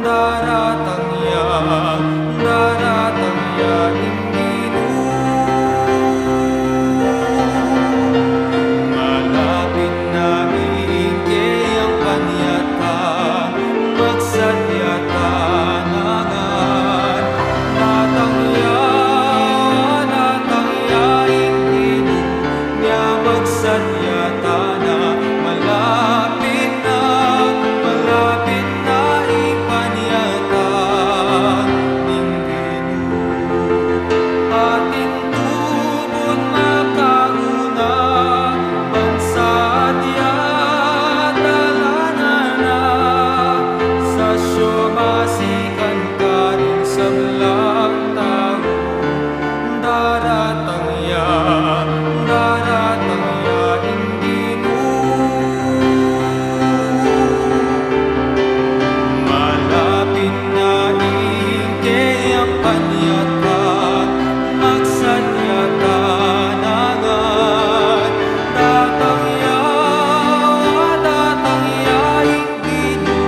daratang ya Indinu, malapit na iingke ang panyata, magsadyata nangan, datang ya Indinu, niya magsadyata na malapit na ipanyata Indinu. Atin tubon makauna, bansa diya dalanana, sa syomasikan ka rin sa belang tao, daratang ya Indinu. Malapit na iingke ang panyata, magsadyata nangan, datang ya Indinu,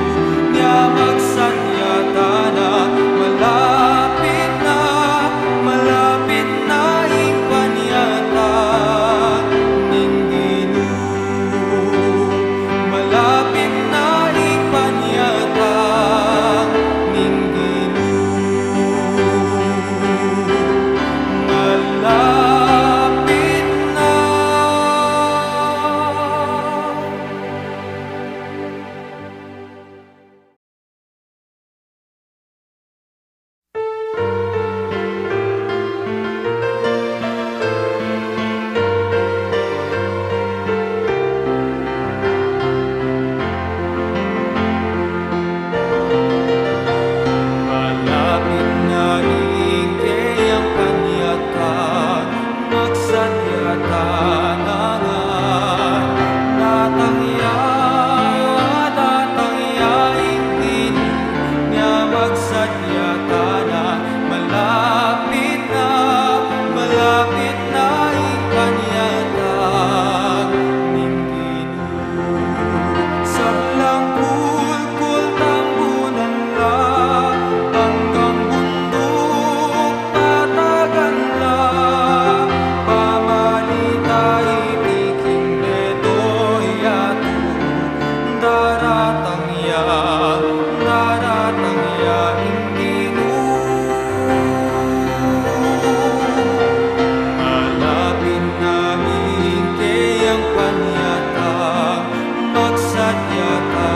niya magsadyata na malapit na ipanyata Indinu, malapit na ipanyata Indinu, malapit na. Malapit na iingke ang panyata, magsadyata nangan, datang ya Indinu, niya magsadyata na malapit na ipanyata Indinu. Sa langkul tambunan la, hanggang bundok patagan la, pamalita itiking betoy ato, daratang ya Indinu. Malapit na iingke ang panyata, magsadyata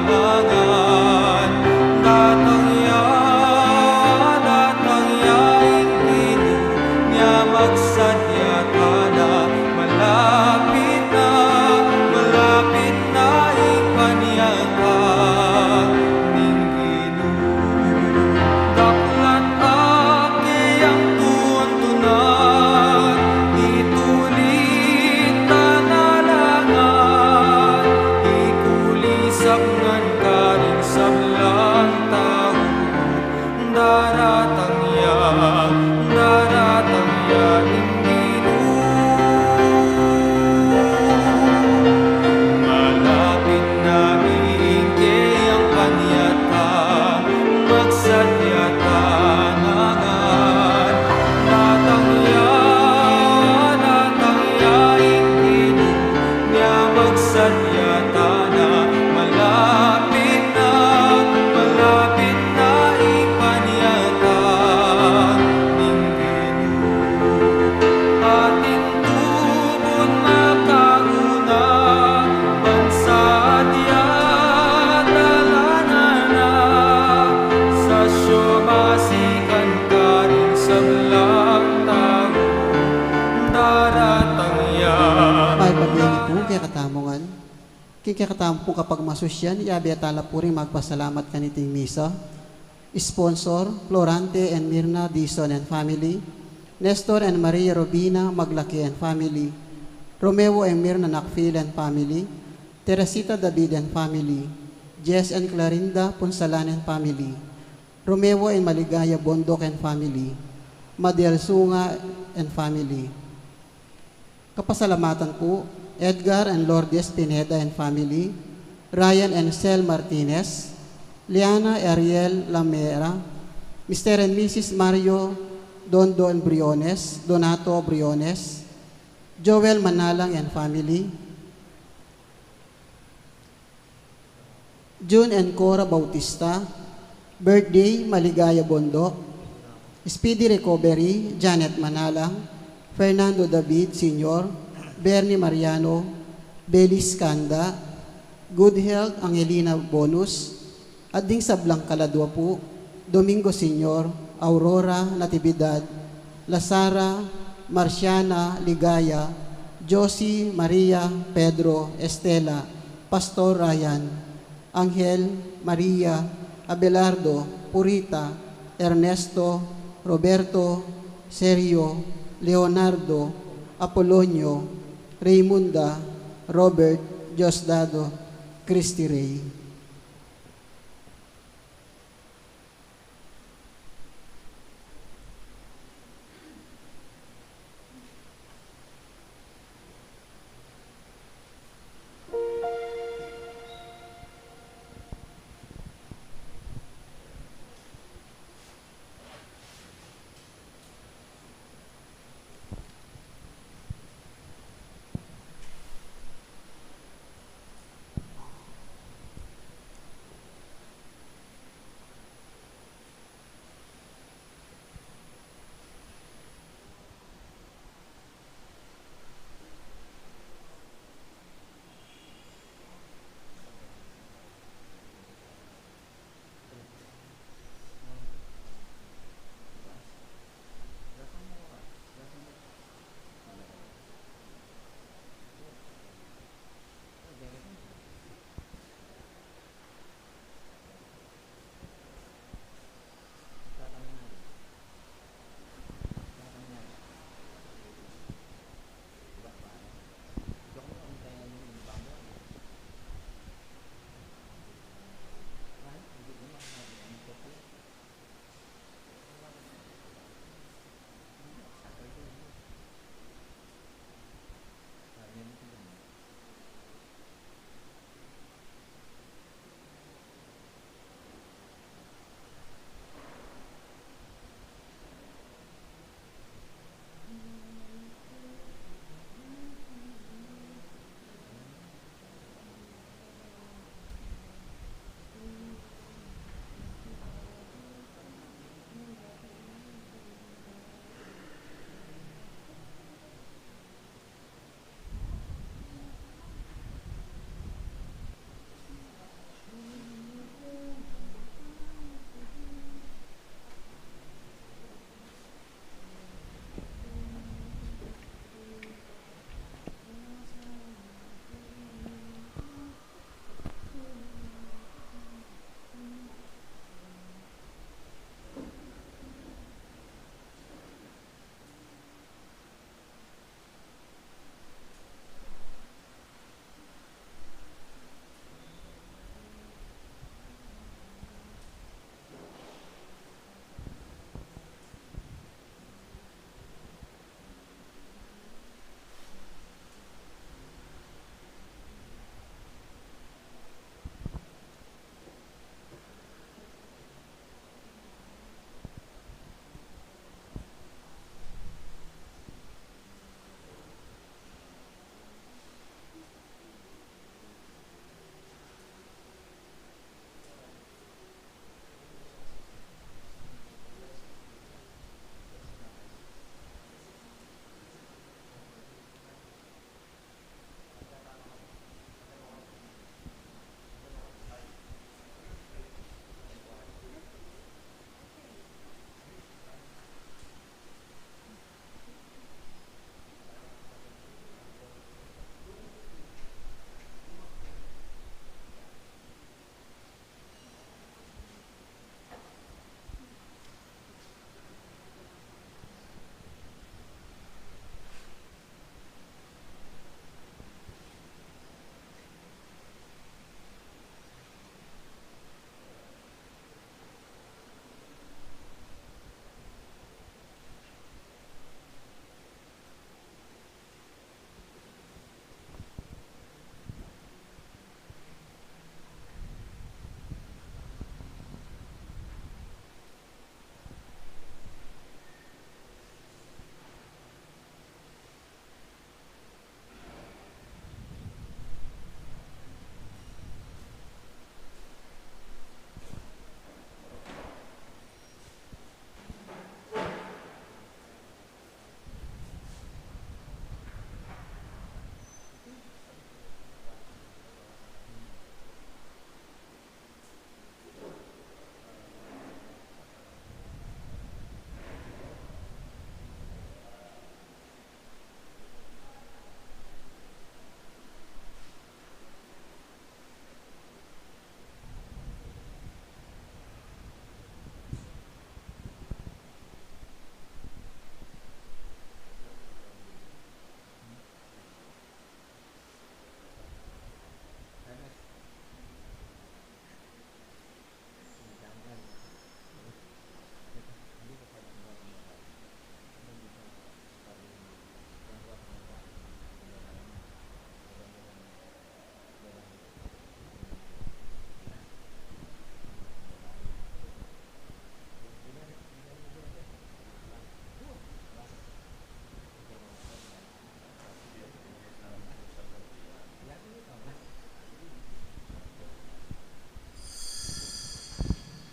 nangan, datang ya Indinu, niya magsadyata na malapit na ipanyata Indinu. Daklat ake ang tuon-tunan, itulit tanalangan, ikulisak ngan ka rin sa belang tao, daratang ya Indinu. Malapit na iingke ang panyata, magsadyata nangan, datang ya Indinu, niya magsadyata na malapit na ipanyata Indinu. Atin tubon makauna, bansa diya dalanana, sa syomasikan ka rin sa belang tao, daratang ya. Ay pagyangi po kaya katamongan. Kaya katamo po kapag masusyan, iabi atala po rin magpasalamat kaniting misa. Sponsor, Florante and Mirna Dison and family. Nestor and Maria Robina Maglaki and family. Romeo and Mirna Nakfil and family. Teresita David and family. Jess and Clarinda Punsalan and family. Romeo and Maligaya Bondok and family. Madiel Sunga and family. Kapasalamatan po, Edgar and Lourdes Pineda and family, Ryan and Sel Martinez, Liana Ariel Lamera, Mr. and Mrs. Mario Don Briones, Donato Briones, Joel Manalang and family, June and Cora Bautista, birthday Maligaya Bondo, speedy recovery Janet Manalang, Fernando David Sr., Bernie Mariano, Belis Kanda, good health Angelina Bonus, Ading Sablang Kaladwa po, Domingo Sr., Aurora Natividad, Lasara, Marciana Ligaya, Josie Maria Pedro Estela, Pastor Ryan, Angel Maria Abelardo Purita, Ernesto, Roberto, Sergio, Leonardo, Apolonio, Raymunda, Robert, Diosdado, Christy Ray.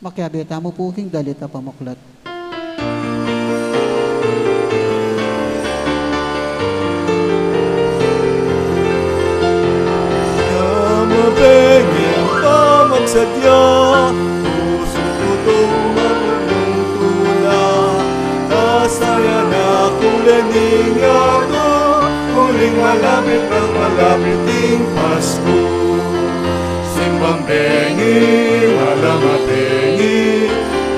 Makiabita mo po king dalita pamuklat. Mabengin ka magsadya, puso ko itong magtutula. Kasaya na kulaning ako, huling malapit ang malapiting Pasko. Simbang bengi, malamatengi,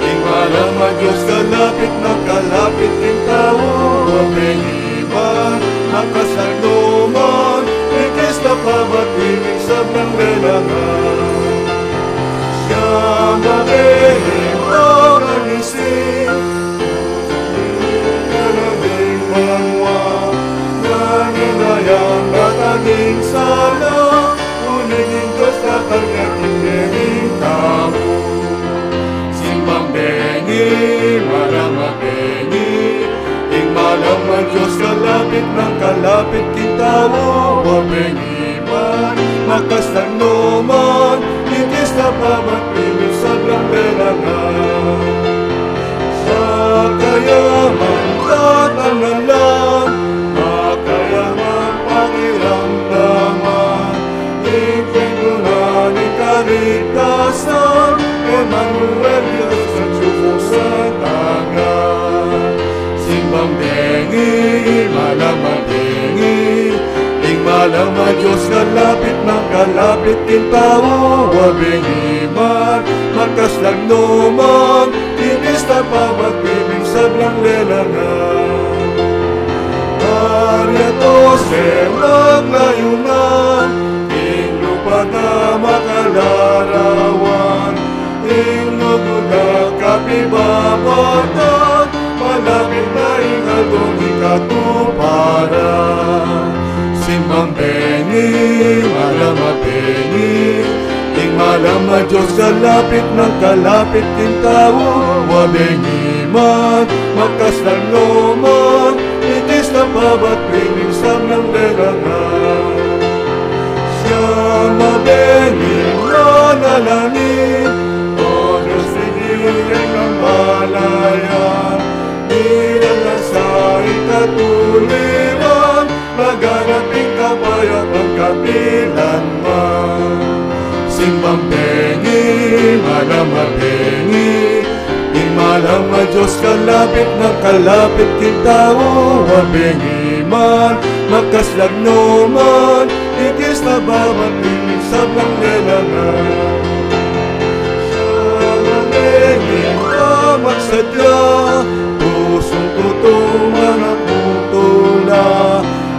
ing malama Diyos kalapit na kalapit ing tao. Mabengi man, nakasagluman, ikis na pamatinig sa ng lelangan. Siya mabenging panganising, kanaming pangwa, naninayang nataging sala, uniging Diyos na kanyang tao. Simbang bengi, malamabengi, ing malama Diyos kalapit ng kalapit kitao. Mabengi man, makastang numan, itis na pamagpilig sa blang belangan. Sa kayaman tatangalan, makayaman pakiramdaman, ipingunan ikaritasan, Emmanuel Diyos sa Diyos sa tangan. Simbang bengi, malamabengi, ing malama Diyos kalapit ng kalapit king tao. Wabengi man, magkaslang numan, inis na pamagpiling sa blang lelangan. Ariatose maglayunan, ing lupa na makalarawan, ing lugod na kapibabatan, malapit na ing agong ikatuparan. Simbang bengi, malamabengi, ing malama Diyos kalapit ng kalapit king tao. Wabengi man, magkaslang numan, itis na pamagpiling sa ng lelangan. Siya mabenging manalangin, o Diyos tigilin ang malayan, nilalang sa ikatuliran, maganaping kapayapang kapilanman. Simbang bengi, malamabengi, ing malama Diyos kalapit ng kalapit king tao. Wabengi man, magkaslang numan, ikis na bamatinig sa blang lelangan. Siya mabenging magsadya, pusong totoo mga putula.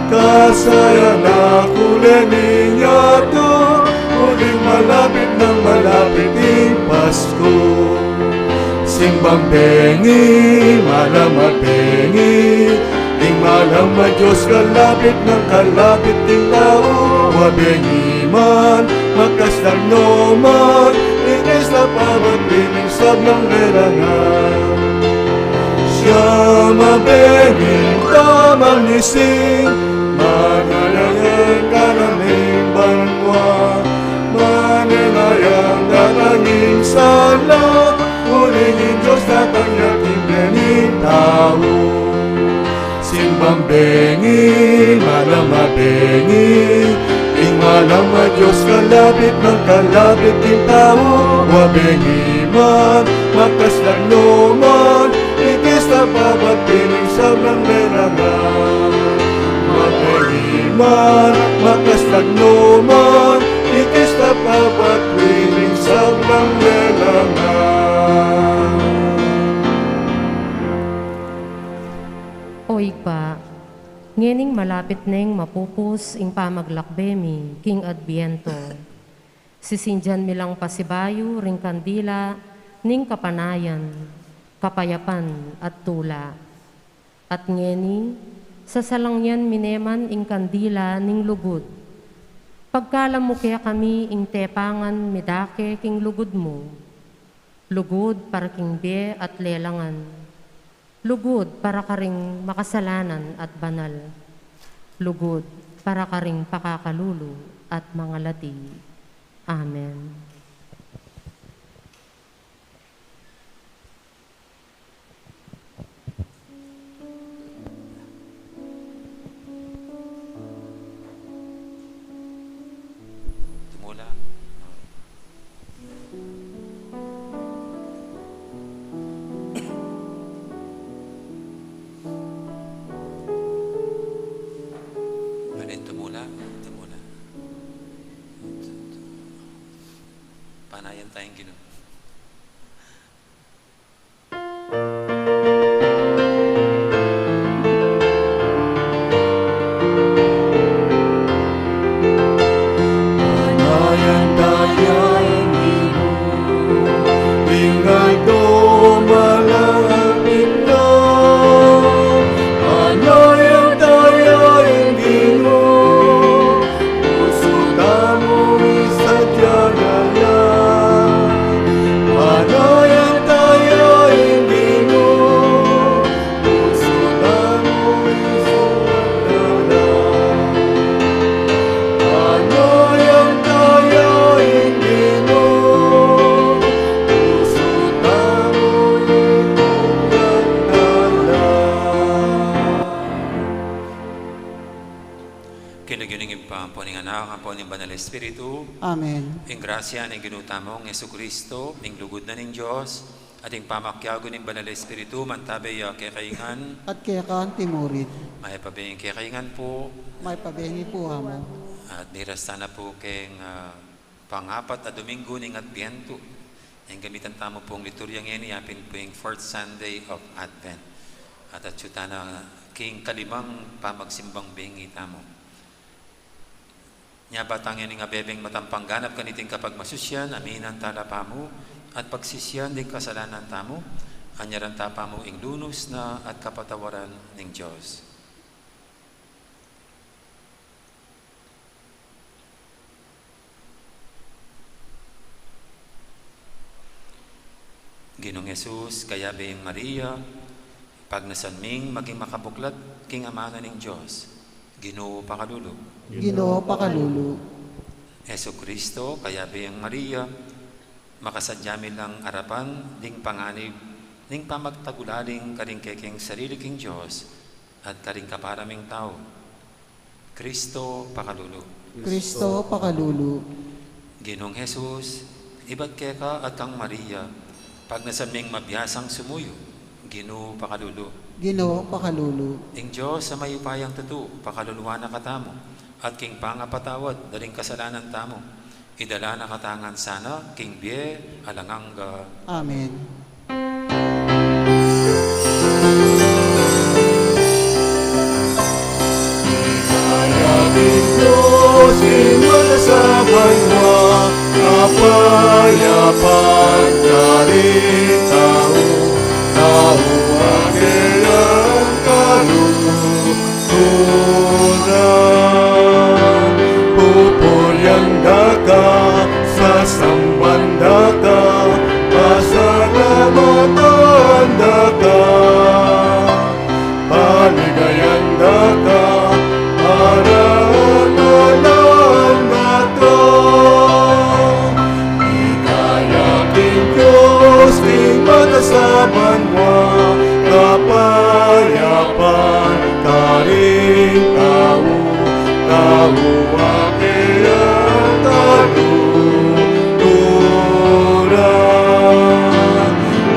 Kasaya na kulening yato, huling malapit ng malapiting Pasko. Simbang bengi, malamabengi, ing malama Diyos kalapit ng kalapit king tao. Wabengi man, magkaslang numan, inis na pamagpiling sa blang lelangan. Siya mabenging pamalising, manalayan ka naming banwa, maninayang dananging sala, hulingin Diyos na kanyang bening tao. Simbang bengi, malamabengi, ing malama Diyos kalapit ng kalapit king tao. Wabengi man, magkaslang numan, itis na pamagpiling sa blang lelangan. Mabengi man, magkaslang numan, itis na pamagpiling sa blang lelangan. Oig pa, ngening malapit neng mapupus ing pamaglakbemi, king Adbiento. Sisinjan milang pasibayo, ring kandila, ning kapanayan, kapayapan at tula. At ngeni, sa salangyan mineman ing kandila ning lugod. Pagkalam mo kaya kami ing tepangan midake king lugod mo. Lugod para king be at lelangan. Lugod para karing makasalanan at banal. Lugod para karing pakakalulu at mga lati. Amen. tayong Ginoo. Panayan tayong Ginoo, ingay dumalangit na. Panayan tayong Ginoo, puso tamo isadyanan. Panayan tayong Ginoo, puso tamo isadyanan. Panayan tayong Ginoo, puso tamo isadyanan. Kinaginingin pa po ng anak, ang po ng Banal Espiritu, Amen. ing grasya ng ginutamong Yesu Kristo, ing lugod na ng Diyos, at ing pamakyago ng Banal Espiritu, mantabay kekaingan, At kaya kaan timurid, may pabing kekaingan po, may pabeni po mo. at nirasta na po keng pangapat na Domingo ng Adbiento. Ang gamitan tamo pong liturya ngayon, yapin po yung 4th Sunday of Advent. At atyuta na king kalimang pamagsimbang bingi tamo. Nya batangin nga bebeng matampang ganap kaniting kapag masusyan, aminan tala pamo, at pagsisyan din kasalanan tamo, anyaran tapamo ing lunos na at kapatawaran ng Diyos. Ginong Jesus, kaya beng Maria, pag nasanming maging makabuklat king amana ng Diyos, Ginoo pakalulu. Ginoo pakalulu. Yesu Kristo, kaya beng Maria, makasadyamin lang arapan, ding panganib, ding pamagtagulaling karing keking sarili king Diyos, at karing kaparaming tao. Kristo pakalulu. Kristo pakalulu. Ginong Jesus, ibat keka at kang Maria, pag nasanming mabiyasang sumuyo, Ginoo pakalulu. Ginoo pakalulu. Ing Diyos sa mayupayang tutu, pakaluluwa na katamo, at king pangapatawad, daling kasalanan tamo. Idala na katangan sana, king biye, alanganga. Amen. Kaya Diyos, imala sa banwa, kapayapan dari tao, tao aking kaluturan. Pupuryan daka, sasamban daka, pasalamatan daka, paligayan daka, aranalan daka. Ikayaking Diyos, ning matasaban mo, kapayapan, karing tao, tao aking kaluturan.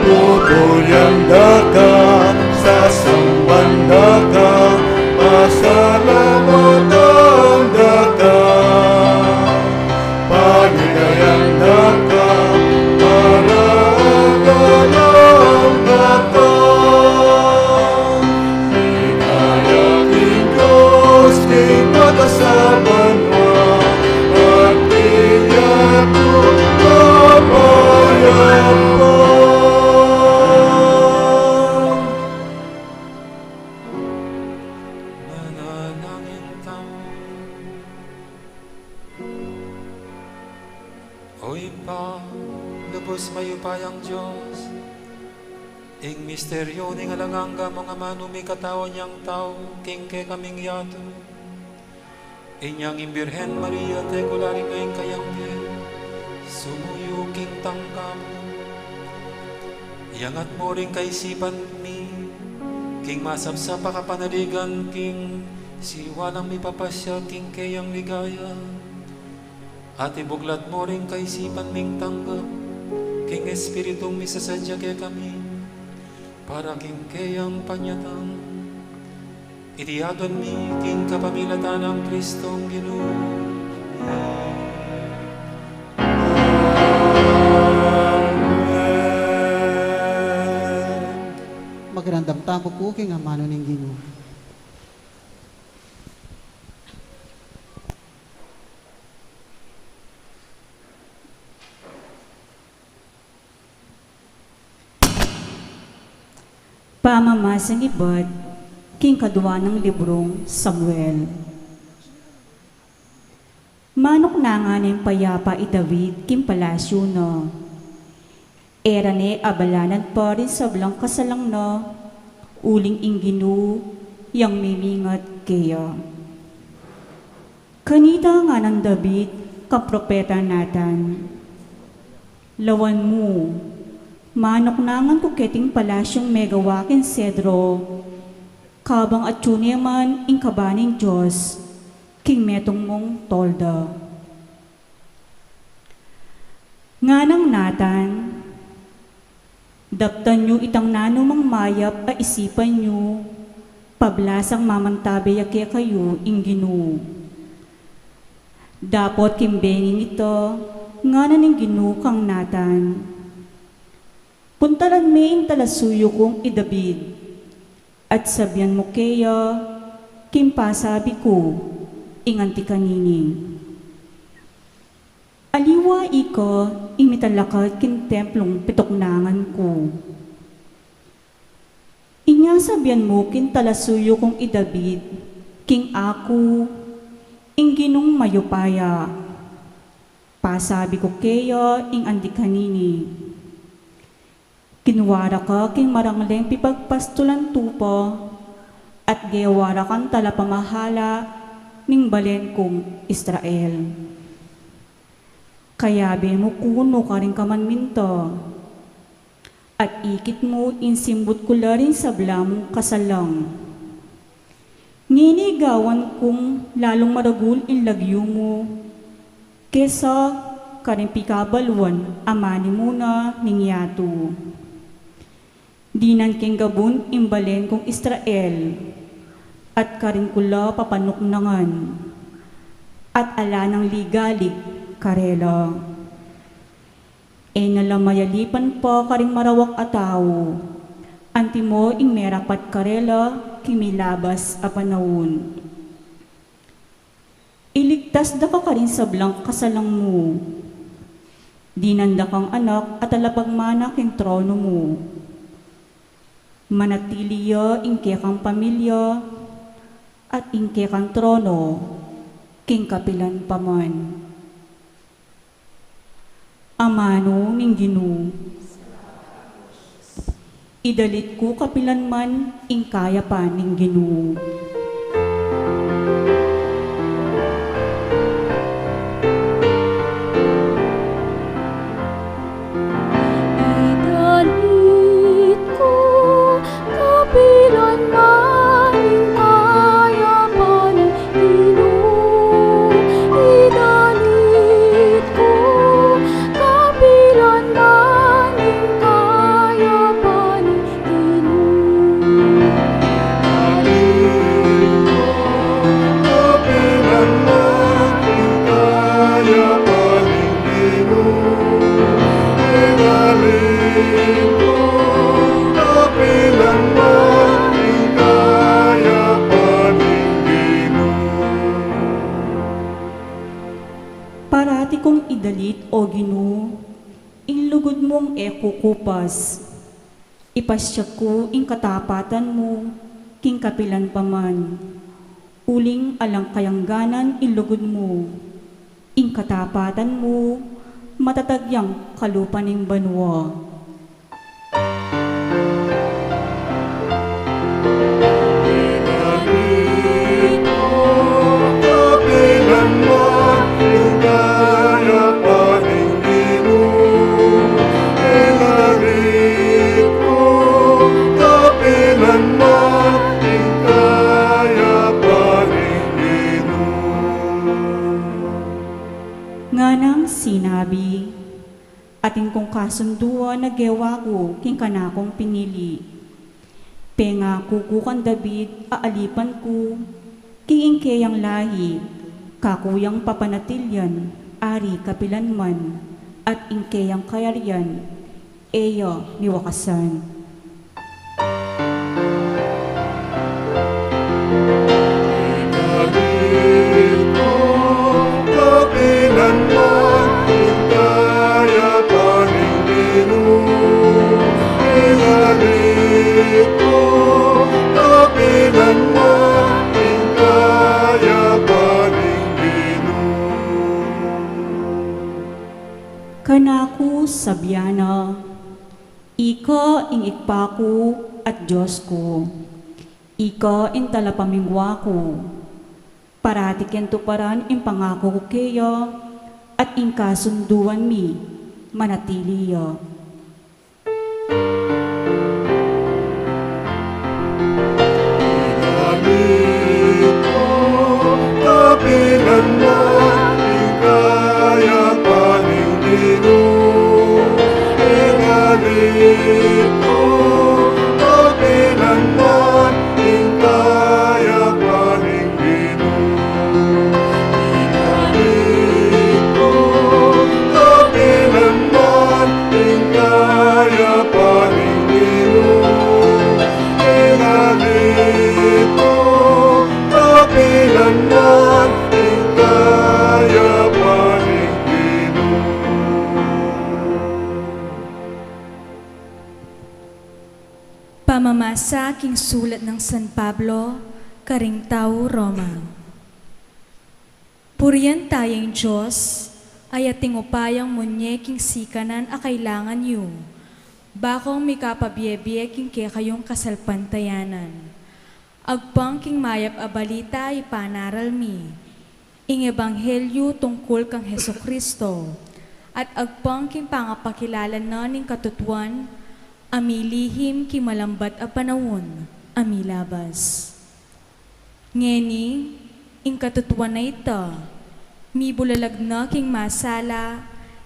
Pupuryan daka, sasamban daka, pasalamatan daka, paligayan daka, aranalan daka. Ikayaking Diyos, king matasaban mo, at iyak ko kapayapan. Manalangin tamo. Oy pa, lubos mayupayang Diyos, ing misteryo ning alanganga mga manumi katawan niyang tao, king ke kaming yato. Inyang imbirhen Maria, te kularing ngayong kayang biye, sumuyo king tangkam. Iyangat mo rin kaisipan mi, king masapsa pakapanaligan, king siwalang mipapasya, king kayang ligaya. At ibuglat mo rin kaisipan ming tanggap, king espiritong misasadya kay kami, para king kayang panyatang. Itiyadon mi, king kapamilatan ng Kristong Ginoo. pakiramdam tapo po king amano ning Ginoo. Pamamasang iba't king kadwa ng librong Samuel. Manok na nga ng payapa i David king palasyo na. Era ne abalanan pa rin sa blang kasalang na uling inginu yang mimingat kaya. Kanita nga ng David kapropeta natan. Lawan mo, manok nangan kuketing palasyong megawakin sedro, kabang at man ing kabaning Diyos, king metong mong tolda. Nganang natan, daptan nyo itang nanumang mayap a isipan nyo, pablasang mamantabe yake kayo ing Ginoo. Dapot kimbengin ito, nganan ing Ginoo kang natan. Puntalan may talasuyo kong i David, at sabyan mo kaya, kimpasabi ko, inganti kanini. Aliwa iko, imitalakad kin templong pitoknangan ko. Inya sabyan mo kin talasuyo kong i David, king ako, ing Ginong mayupaya. Pasabi ko kaya, ing andi kanini. Kinwara ka king marangleng pipagpastulan tupo at gayawara kan talapamahala ning balen kong Israel. Kayabe mo kuno ka rin kaman minto at ikit mo insimbot ko rin sa blamong kasalang. Ninigawan kong lalong maragul ilagyo mo kesa karin pikabalwan amani muna ning yato. Dinan king gabun imbalen kong Israel, at karin kula papanuknangan, at ala ng ligalig karela. E nalamayalipan pa karing marawak ataw, anti mo ing merapat karela kimilabas a panahon. Iligtas da ka karin sa blang kasalang mo, dinanda kang anak at alapagmana king trono mo. Manatiliya ingke kang pamilya at ingke kang trono king kapilan paman. Amano ning Ginoo, idalit ko kapilan man ing kaya pa ning Ginoo. Parati kong idalit o Ginoo, inlugod mong kupas. Ipasya ko ing katapatan mo, king kapilan paman. Uling alang kayangganan ilugod mo, ing katapatan mo, matatagyang kalupa ning banwa. Nganang sinabi, ating kong kasunduan na gewa ko king kanakong pinili. Penga kukukan David aalipan ko, king ingkeyang lahi, kakuyang papanatilyan, ari kapilanman, at ingkeyang kayaryan, eyo niwakasan. Ika ing ikpaku at Diyos ko. Ika in talapamingwa ko. Parati kento paran in pangako ko kaya at in kasunduan mi manatiliya. Inalito, kapilan mo, ikaya paning Ginoo. Inalito, kapilan mo, ikaya paning Ginoo. Inalito, kapilan mo, ikaya paning Ginoo. Inalito, kapilan mo, ikaya paning Pamamasa king sulat ng San Pablo, karing tao Roma. Puriyan tayong Diyos, ay ating upayang munyeking sikanan a kailangan yu, bakong mikapabiye-biye king kayong kasalpantayanan. Agpang king mayap a balita ipanaral mi, ing ebanghelyo tungkol kang Heso Kristo, at agpang king pangapakilalan na ning katutuan, amilihim kimalambat a panawon, amilabas. Ngeni, ing katutuan na ito, mi bulalag na king masala,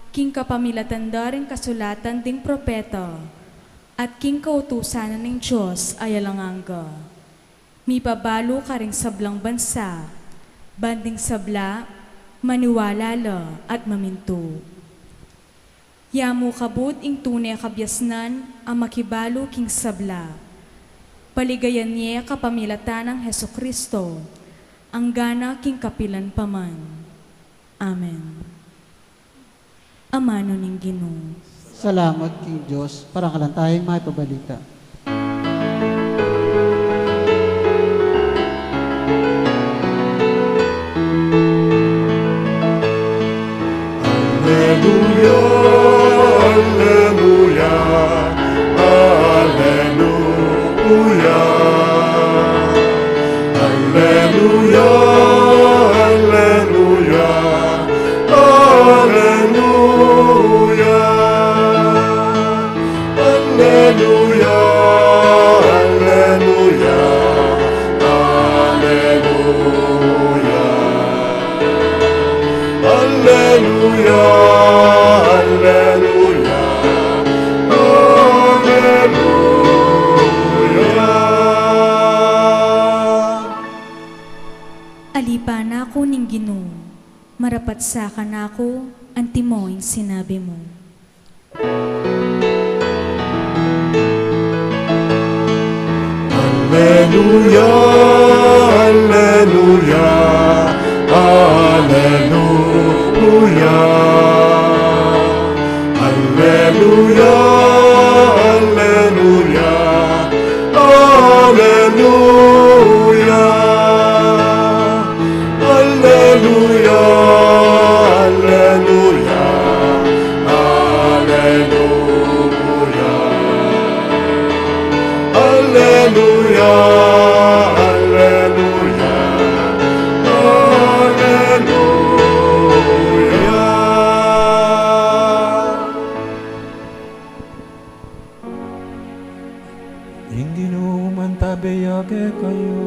king kapamilatanda rin kasulatan ding propeta, at king kautusanan ng Diyos ay alanganga. Mi pabalo ka ring sablang bansa, banding sabla, maniwala la at maminto. Yamu kabut ing tunay kabyasnan ang makibalo king sabla. Paligayan niya kapamilatan ng Heso Kristo, ang gana king kapilan paman. Amen. Amano ning Ginoo. Salamat King Diyos, para kalang tayong maipabalita. Alleluia, alleluia, alleluia, alleluia, alleluia, alleluia, alleluia, alleluia, alleluia, alleluia, alleluia. Alipana ko ning Ginoo, marapat sa kanako, antimoing sinabi mo. Alleluia, alleluia, alleluia, alleluia, alleluia, alleluia, alleluia, alleluia, alleluia. Alleluia, alleluia, alleluia. Ing Ginoo man tabeyake kayo.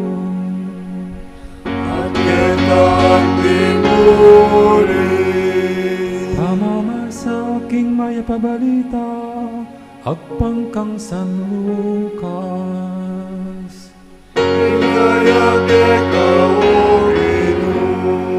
At kitang pinuri. Pamamasa king mayapabalita, agpang kang San Lucas. Inayak ikaw, O Ginoo.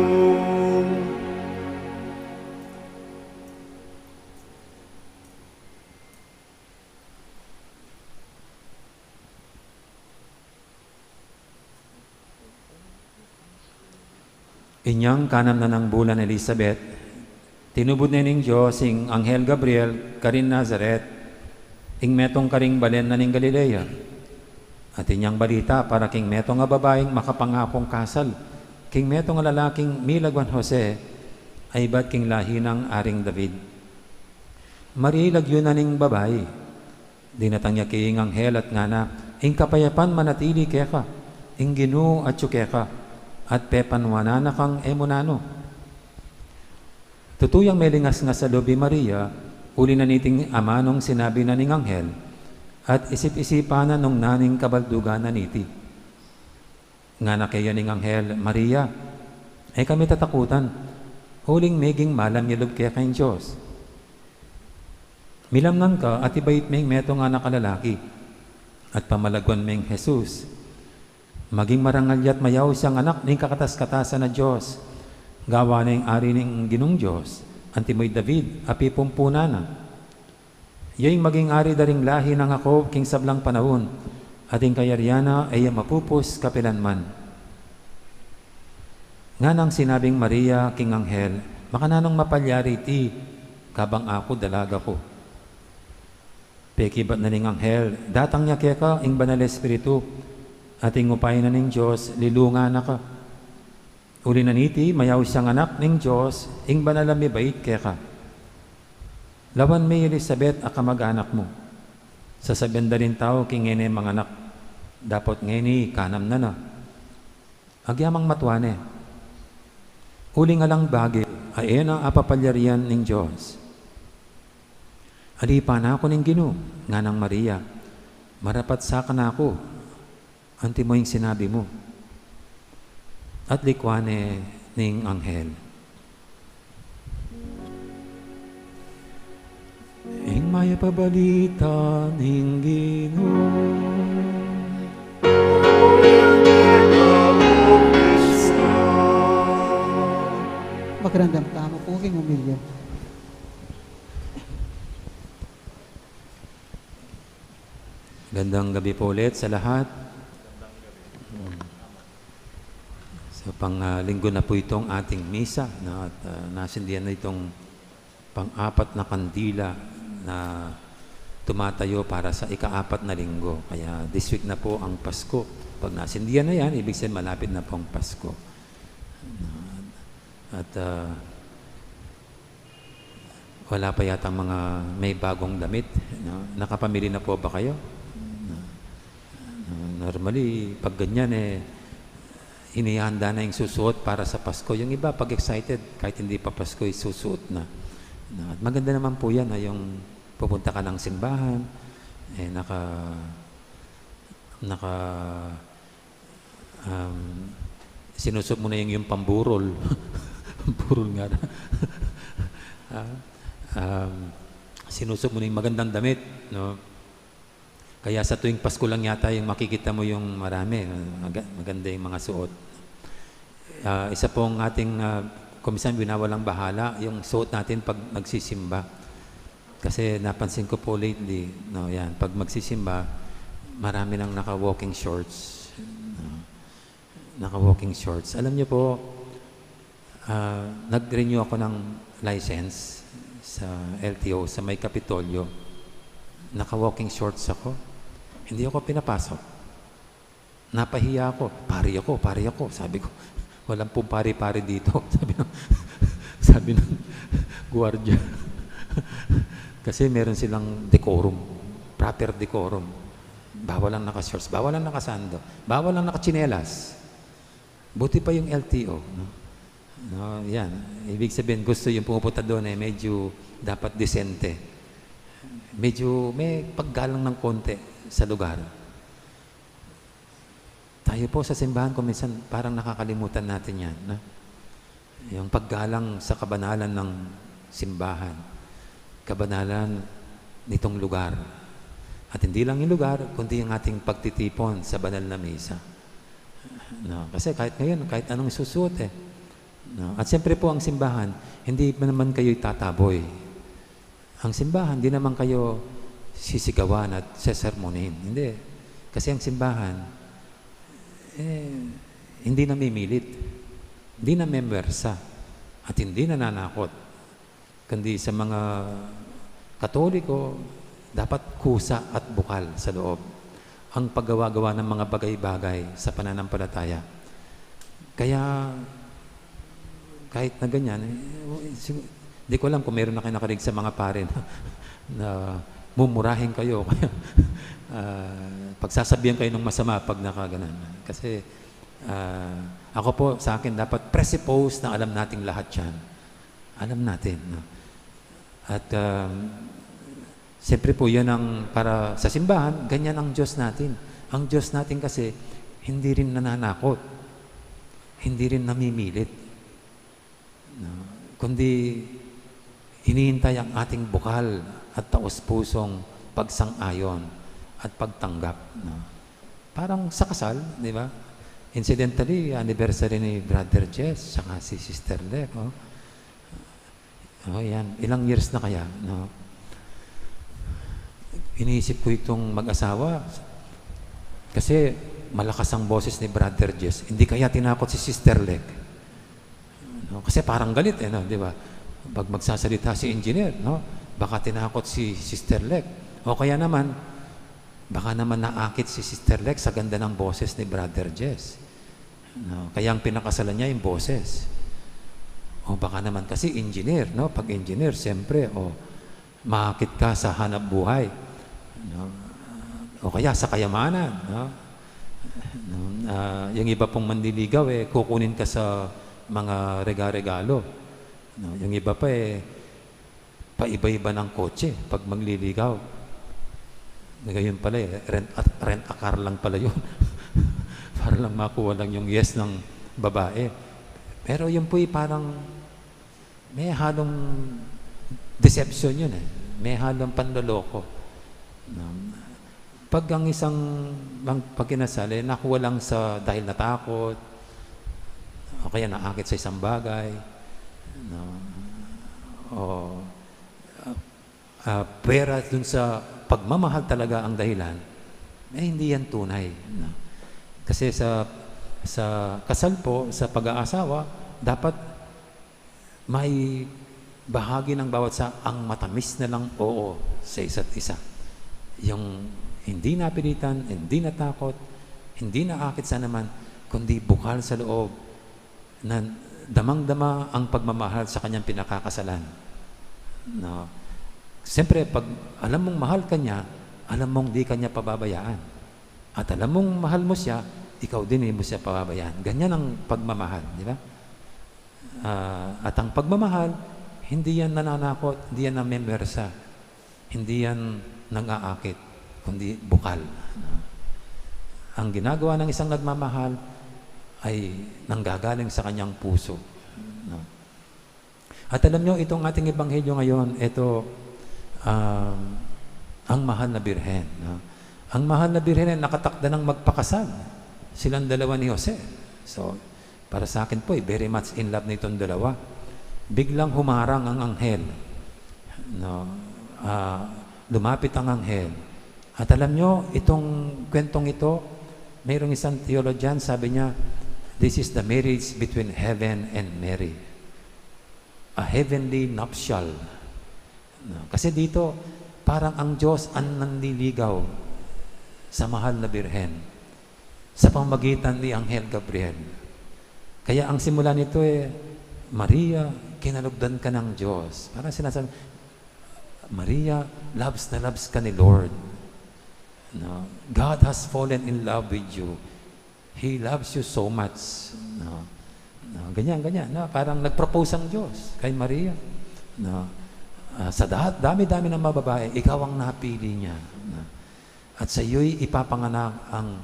Inyang kanam na ng bulan Elizabeth, tinubod na ning Diyos ing Anghel Gabriel karin Nazaret, ing metong karing balen na ning Galilea. At inyang balita para king metong nga babaeng makapangakong kasal, king metong nga lalaking milagwan Jose, ay ba't king lahi ng aring David. Marilag yun na ning babae, Dinatang niya kay ing anghel at nga na, ing kapayapan manatili keka, ing Ginoo at keka, at pepanwanana kang emunano. Tutuyang melingas nga sa lobi Maria, uli na niting ama nung sinabi na ning anghel, at isip-isipa na nung naning kabaldugan na niti. Nga na kaya ning anghel, Maria, ay kami tatakutan, huling meging malam yalog kaya kayong Diyos. Milamnan ka at ibait ming meto nga nakalalaki, at pamalagwan ming Jesus. Maging marangal yat mayaw siyang anak ning kakatas-katasan na Diyos. Gawa na yung ari ning Ginong Diyos, antimoy David, api pumpunana. Yung maging ari daring lahi ng ako, king sablang panahon, ating kayaryana ay mapupos kapilanman. Nga nang sinabing Maria, king anghel, makananong mapalyari ti, kabang ako dalaga ko. Peki ba't na ning anghel, datang niya keka, ing banal espiritu, ating upay na ning Diyos, lilunga na ka. Uli na niti, mayaw siyang anak ning Diyos, ing banal mi bait keka. Lawan may Elizabeth, akamag-anak mo. Sasabihan da rin tao, king ngene mga anak, dapat ngene, kanam na na. Agyamang matwane. Uli nga lang bagi, ay ang apapalyarian ning Diyos. Alipa na ako ning Ginoo, nga ng Maria, marapat sa ka na ako, anti mo yung sinabi mo. At likwane ning anghel. Ing maya pabalita ning Ginoo, Magandang tamo po king umilyo. Gandang gabi po ulit sa lahat. So linggo na po itong ating misa na at nasindihan na itong pang-apat na kandila na tumatayo para sa ika-apat na linggo. Kaya this week na po ang Pasko. Pag nasindihan na yan, ibig sabihin malapit na po ang Pasko. At wala pa yata mga may bagong damit. No? Nakapamili na po ba kayo? Normally, pag ganyan inihanda na yung susuot para sa Pasko. Yung iba, pag excited, kahit hindi pa Pasko, susuot na. At maganda naman po yan, yung pupunta ka ng simbahan, sinusuot mo na yung pamburol. Pamburol nga na. Sinusuot mo na yung magandang damit, no? Kaya sa tuwing Pasko lang yata yung makikita mo yung marami, maganda yung mga suot. Isa pong ating komisyon binawalang bahala, yung suot natin pag magsisimba. Kasi napansin ko po lately, no, yan, pag magsisimba, marami nang naka-walking shorts. Naka-walking shorts. Alam niyo po, nag-renew ako ng license sa LTO, sa may Kapitolyo. Naka-walking shorts ako. Hindi ako pinapasok. Napahiya ako. Pari ako. Sabi ko, walang pong pari-pari dito. Sabi ng gwardiya. Kasi meron silang decorum. Proper decorum. Bawal lang naka-shorts. Bawal lang nakasando. Bawal lang nakachinelas. Buti pa yung LTO. No, yan. Ibig sabihin, gusto yung pumupunta doon medyo dapat disente. Medyo may paggalang ng konti sa lugar. Tayo po sa simbahan kung minsan parang nakakalimutan natin yan. No? Yung paggalang sa kabanalan ng simbahan. Kabanalan nitong lugar. At hindi lang yung lugar, kundi yung ating pagtitipon sa banal na misa. No? Kasi kahit ngayon, kahit anong susuot No? At siyempre po ang simbahan, hindi naman kayo'y tataboy. Ang simbahan, hindi naman kayo sisigawan at sesermonin. Hindi. Kasi ang simbahan, hindi namimilit. Hindi na membersa. At hindi nananakot. Kundi sa mga Katoliko, dapat kusa at bukal sa loob. Ang paggawa-gawa ng mga bagay-bagay sa pananampalataya. Kaya, kahit na ganyan, di ko alam kung meron na kayo nakarinig sa mga pare na mumurahin kayo. Pagsasabihan kayo ng masama pag nakaganan. Kasi ako po, sa akin, dapat presuppose na alam nating lahat yan. Alam natin. No? At siyempre po, yan ang para sa simbahan, ganyan ang Diyos natin. Ang Diyos natin kasi, hindi rin nananakot. Hindi rin namimilit. No? Kundi, hinihintay ang ating bukal at taos-pusong pagsang-ayon at pagtanggap. No? Parang sa kasal, di ba? Incidentally, anniversary ni Brother Jess saka si Sister Lek. Yan. Ilang years na kaya? No? Iniisip ko itong mag-asawa kasi malakas ang boses ni Brother Jess. Hindi kaya tinakot si Sister Lek. No? Kasi parang galit, no? Di ba? Pag magsasalita si engineer, no? Baka tinakot si Sister Lek. O kaya naman, baka naman naakit si Sister Lek sa ganda ng boses ni Brother Jess. No? Kaya ang pinakasalan niya yung boses. O baka naman kasi engineer, no? Pag engineer, siyempre, maakit ka sa hanap buhay. No? O kaya sa kayamanan, no? Yung iba pong manliligaw, kukunin ka sa mga rega-regalo. No? Yung iba pa, paiba-iba ng kotse pag magliligaw. Ngayon pala, rent a car lang pala yun. Para lang makuha lang yung yes ng babae. Pero yun po parang may halong deception yun May halong panloloko. No? Pag ang isang pagkinasal, nakuha lang sa dahil natakot, o kaya naakit sa isang bagay, no? Pera dun sa pagmamahal talaga ang dahilan, hindi yan tunay. No? Kasi sa kasal po, sa pag-aasawa, dapat may bahagi ng bawat sa ang matamis na lang oo sa isa't isa. Yung hindi napilitan, hindi natakot, hindi naakit sa naman, kundi bukal sa loob na damang-dama ang pagmamahal sa kanyang pinakakasalan. No? Siyempre, pag alam mong mahal ka niya, alam mong di ka niya pababayaan. At alam mong mahal mo siya, ikaw din mo siya pababayaan. Ganyan ang pagmamahal, di ba? At ang pagmamahal, hindi yan nananakot, hindi yan namemersa, hindi yan nang-aakit, kundi bukal. Ang ginagawa ng isang nagmamahal ay nanggagaling sa kanyang puso. No? At alam nyo, itong ating ebanghelyo ngayon, ito, ang mahal na birhen. No? Ang mahal na birhen ay nakatakda ng magpakasal. Silang dalawa ni Jose. So, para sa akin po, very much in love na itong dalawa. Biglang humarang ang anghel. No? Lumapit ang anghel. At alam nyo, itong kwentong ito, mayroong isang theologian, sabi niya, this is the marriage between heaven and Mary. A heavenly nuptial. No? Kasi dito, parang ang Diyos ang nanliligaw sa mahal na birhen sa pamamagitan ni Anghel Gabriel. Kaya ang simula nito Maria, kinalugdan ka ng Diyos. Parang sinasabi, Maria, loves na loves ka ni Lord. No? God has fallen in love with you. He loves you so much. No? No? Ganyan. No? Parang nag-propose ang Diyos kay Maria. No? Sa dami-dami ng mga babae, ikaw ang napili niya. No? At sa iyo'y ipapanganak ang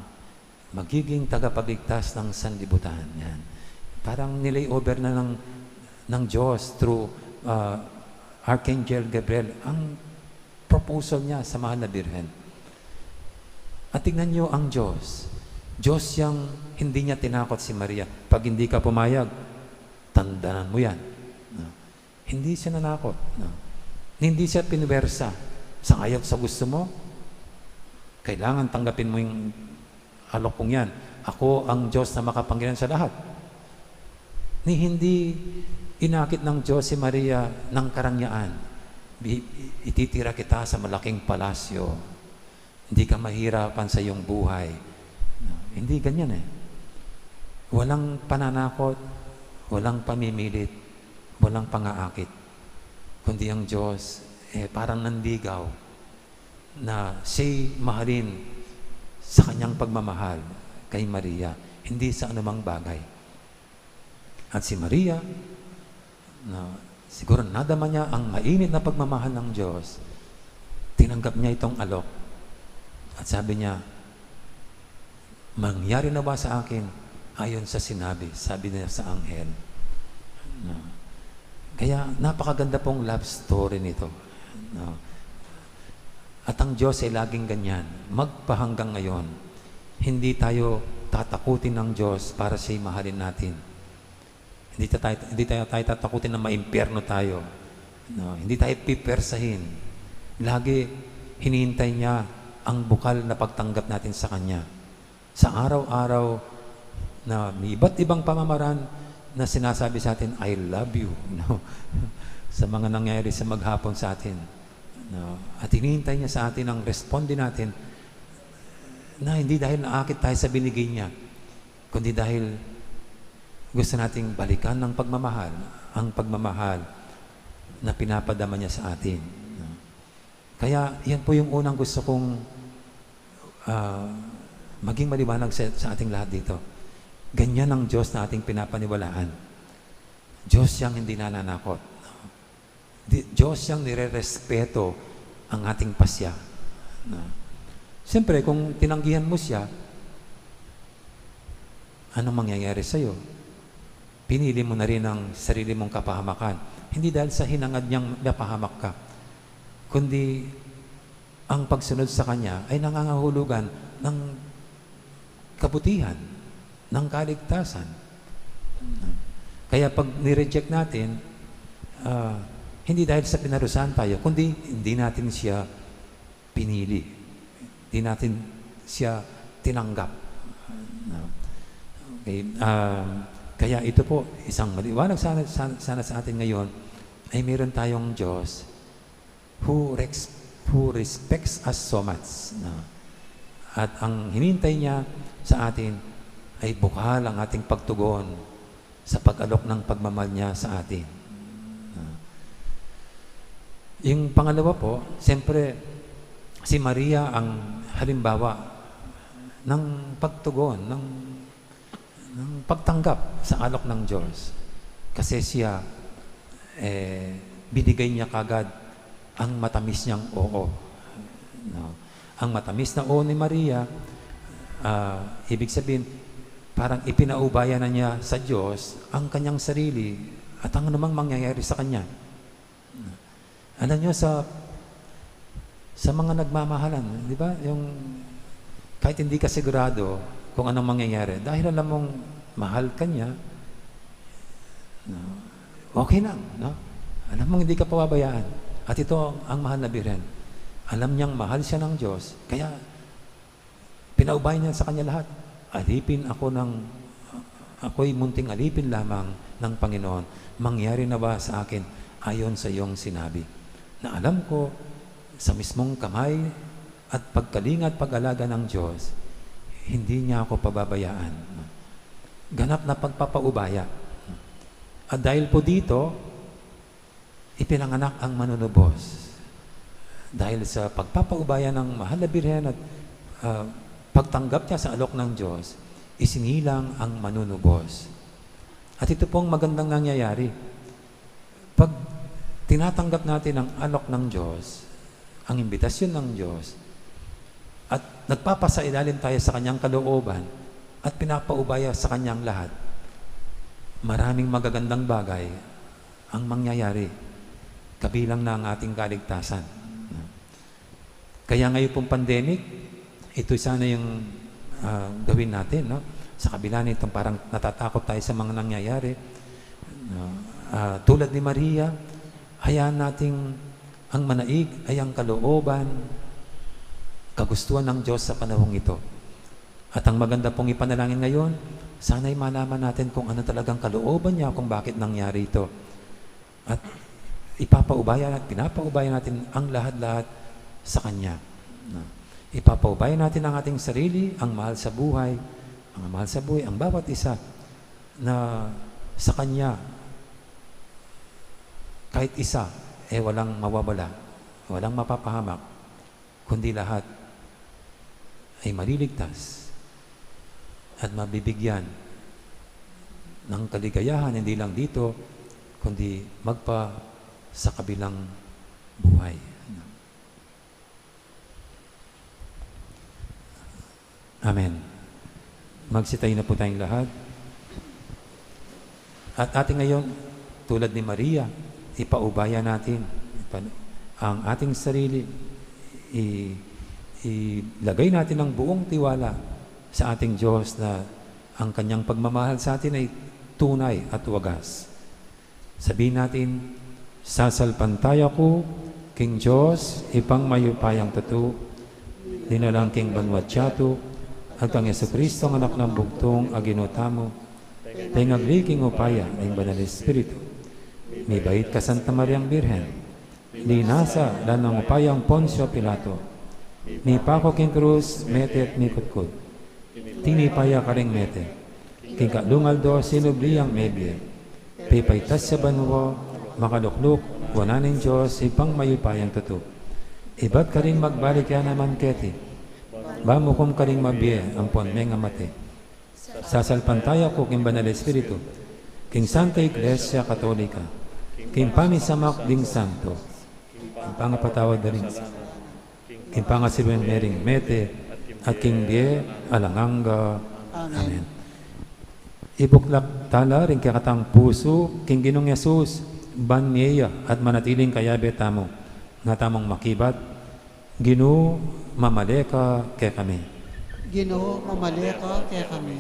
magiging tagapagligtas ng sanlibutan. Yan. Parang nilay-over na ng Diyos through Archangel Gabriel ang proposal niya sa mahal na birhen. At tignan niyo ang Diyos. Diyos yang hindi niya tinakot si Maria. Pag hindi ka pumayag, tandaan mo yan. No? Hindi siya nanakot. No? Hindi siya pinwersa. Sa ngayon, sa gusto mo, kailangan tanggapin mo yung alok kong yan. Ako ang Diyos na makapangyarihan sa lahat. Hindi inakit ng Diyos si Maria ng karangyaan. Ititira kita sa malaking palasyo. Hindi ka mahirapan sa iyong buhay. No, hindi ganyan Walang pananakot, walang pamimilit, walang pangaakit. Kundi ang Diyos, parang nandigaw. na siya'y mahalin sa kanyang pagmamahal kay Maria, hindi sa anumang bagay. At si Maria, na siguro nadama niya ang mainit na pagmamahal ng Diyos, tinanggap niya itong alok. At sabi niya, mangyari na ba sa akin ayon sa sinabi, sabi niya sa anghel. No. Kaya napakaganda pong love story nito. No. At ang Diyos ay laging ganyan, magpahanggang ngayon. Hindi tayo tatakutin ng Diyos para siya'y mahalin natin. Hindi tayo tatakutin na maimpyerno tayo. No. Hindi tayo pipersahin. Lagi hinihintay niya ang bukal na pagtanggap natin sa Kanya. Sa araw-araw na may iba't ibang pamamaraan na sinasabi sa atin, I love you. No? Sa mga nangyayari sa maghapon sa atin. No? At hinihintay niya sa atin ang responde natin na hindi dahil naakit tayo sa binigay niya, kundi dahil gusto nating balikan ng pagmamahal, ang pagmamahal na pinapadama niya sa atin. No? Kaya yan po yung unang gusto kong maging maliwanag sa ating lahat dito. Ganyan ang Diyos na ating pinapaniwalaan. Diyos siyang hindi nananakot. Diyos siyang nire-respeto ang ating pasya. Siyempre, kung tinanggihan mo siya, anong mangyayari sa'yo? Pinili mo na rin ang sarili mong kapahamakan. Hindi dahil sa hinangad niyang napahamak ka, kundi ang pagsunod sa Kanya ay nangangahulugan ng kabutihan, ng kaligtasan. Kaya pag nireject natin, hindi dahil sa pinarusahan tayo, kundi hindi natin siya pinili. Hindi natin siya tinanggap. Okay. Kaya ito po, isang maliwanag sana sa atin ngayon, ay meron tayong Diyos who respects us so much. At ang hinintay niya sa atin ay bukal ang ating pagtugon sa pag-alok ng pagmamahal niya sa atin. Yung pangalawa po, siyempre, si Maria ang halimbawa ng pagtugon, ng pagtanggap sa alok ng Diyos. Kasi siya, binigay niya kagad ang matamis niyang oo. No? Ang matamis na oo ni Maria, ibig sabihin, parang ipinaubaya na niya sa Diyos ang kanyang sarili at ang anumang mangyayari sa kanya. Alam niyo, sa mga nagmamahalan, di ba? Yung kahit hindi ka sigurado kung anong mangyayari, dahil alam mong mahal ka niya, no, okay lang. No? Alam mong hindi ka pababayaan. At ito ang mahal na biren. Alam niyang mahal siya ng Diyos, kaya pinaubay niya sa kanya lahat. Ako'y munting alipin lamang ng Panginoon. Mangyari na ba sa akin ayon sa iyong sinabi? Na alam ko, sa mismong kamay at pagkalinga at pag-alaga ng Diyos, hindi niya ako pababayaan. Ganap na pagpapaubaya. At dahil po dito, ipinanganak ang manunubos. Dahil sa pagpapaubaya ng mahal na birhen at pagtanggap niya sa alok ng Diyos, isinilang ang manunubos. At ito pong magandang nangyayari. Pag tinatanggap natin ang alok ng Diyos, ang imbitasyon ng Diyos, at nagpapasailalim tayo sa Kanyang kalooban, at pinapaubaya sa Kanyang lahat, maraming magagandang bagay ang mangyayari, kabilang na ang ating kaligtasan. Kaya ngayon pong pandemic, ito sana yung gawin natin, no? Sa kabila nito, parang natatakot tayo sa mga nangyayari. Tulad ni Maria, hayaan nating ang manaig ay ang kalooban, kagustuhan ng Diyos sa panahong ito. At ang maganda pong ipanalangin ngayon, sana'y malaman natin kung ano talagang kalooban niya, kung bakit nangyari ito. At ipapaubaya at pinapaubaya natin ang lahat-lahat sa Kanya. Ipapaubaya natin ang ating sarili, ang mahal sa buhay, ang bawat isa na sa Kanya, kahit isa, walang mawawala, walang mapapahamak, kundi lahat ay maliligtas at mabibigyan ng kaligayahan, hindi lang dito, kundi magpa sa kabilang buhay. Amen. Magsitayo na po tayong lahat. At ating ngayon, tulad ni Maria, ipaubaya natin ang ating sarili, ilagay natin ang buong tiwala sa ating Diyos na ang kanyang pagmamahal sa atin ay tunay at wagas. Sabihin natin, sasalpantaya ko, King Diyos, ipang mayupayang tatu, dinalang King Banwatsyatu, at ang Yesu-Kristo ang anak ng bugtong aginotamo, tengagli King upaya ng Banal Espiritu, may bait ka Santa Mariang Birhen, linasa dan ng upayang Poncio Pilato, ni Pako King Cruz, mete at mikutkot, tinipaya ka ring mete, King Kalungaldo, sinubliyang mebye, pipaitas sa banwo, makalukluk, wananing Diyos, ipang mayupayang tutu. Iba't ka rin magbalik yan naman keti, bamukom ka rin mabye, ang ponmeng amate. Sasalpantaya ko king Banal Espiritu, king Santa Iglesia Katolika, king Pamisamak ding Santo, king Pangapatawad na rin, king Pangasirwen Mering Mete, at king Die Alanganga. Amen. Ibuklak tala rin kakatang puso, king Ginong Yesus, banyeya at manatiling kayabe tamo, nga tamong makibat, Ginoo, mamaleka kay kami. Ginoo, mamaleka kay kami.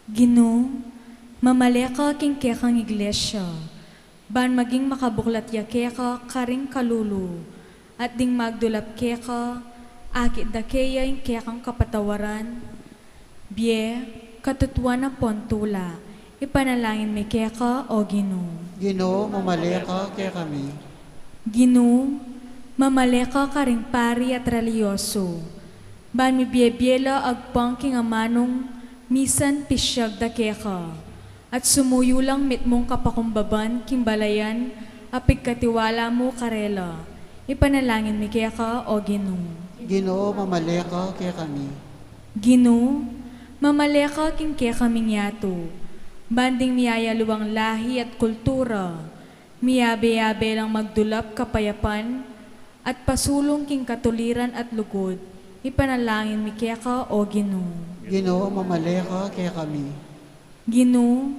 Ginoo, mamaleka king kekang iglesia, ban maging makabuklat ya keka karing kalulu, at ding magdulap keka, akit da keya yung kekang kapatawaran, biye, katutuan ng pontula, ipanalangin mi keka o Ginoo. Ginoo, mamaleka kay kami. Ginoo, mamaleka karing pari at religyoso, ban mi biyebiyela agpang king amanong misan pisyag da keka, at sumuyo lang mitmong kapakumbaban kimbalayan apig katiwala mo karela, ipanalangin mi keka o Ginoo. Ginoo, mamaleka kay kami. Ginoo, mamaleka king keka mingyato, banding miyaya luwang lahi at kultura, miyabe-yabe lang magdulap kapayapan, at pasulong king katuliran at lugod, ipanalangin mi keka o Ginoo. Ginoo, mamaleka kay kami. Ginoo,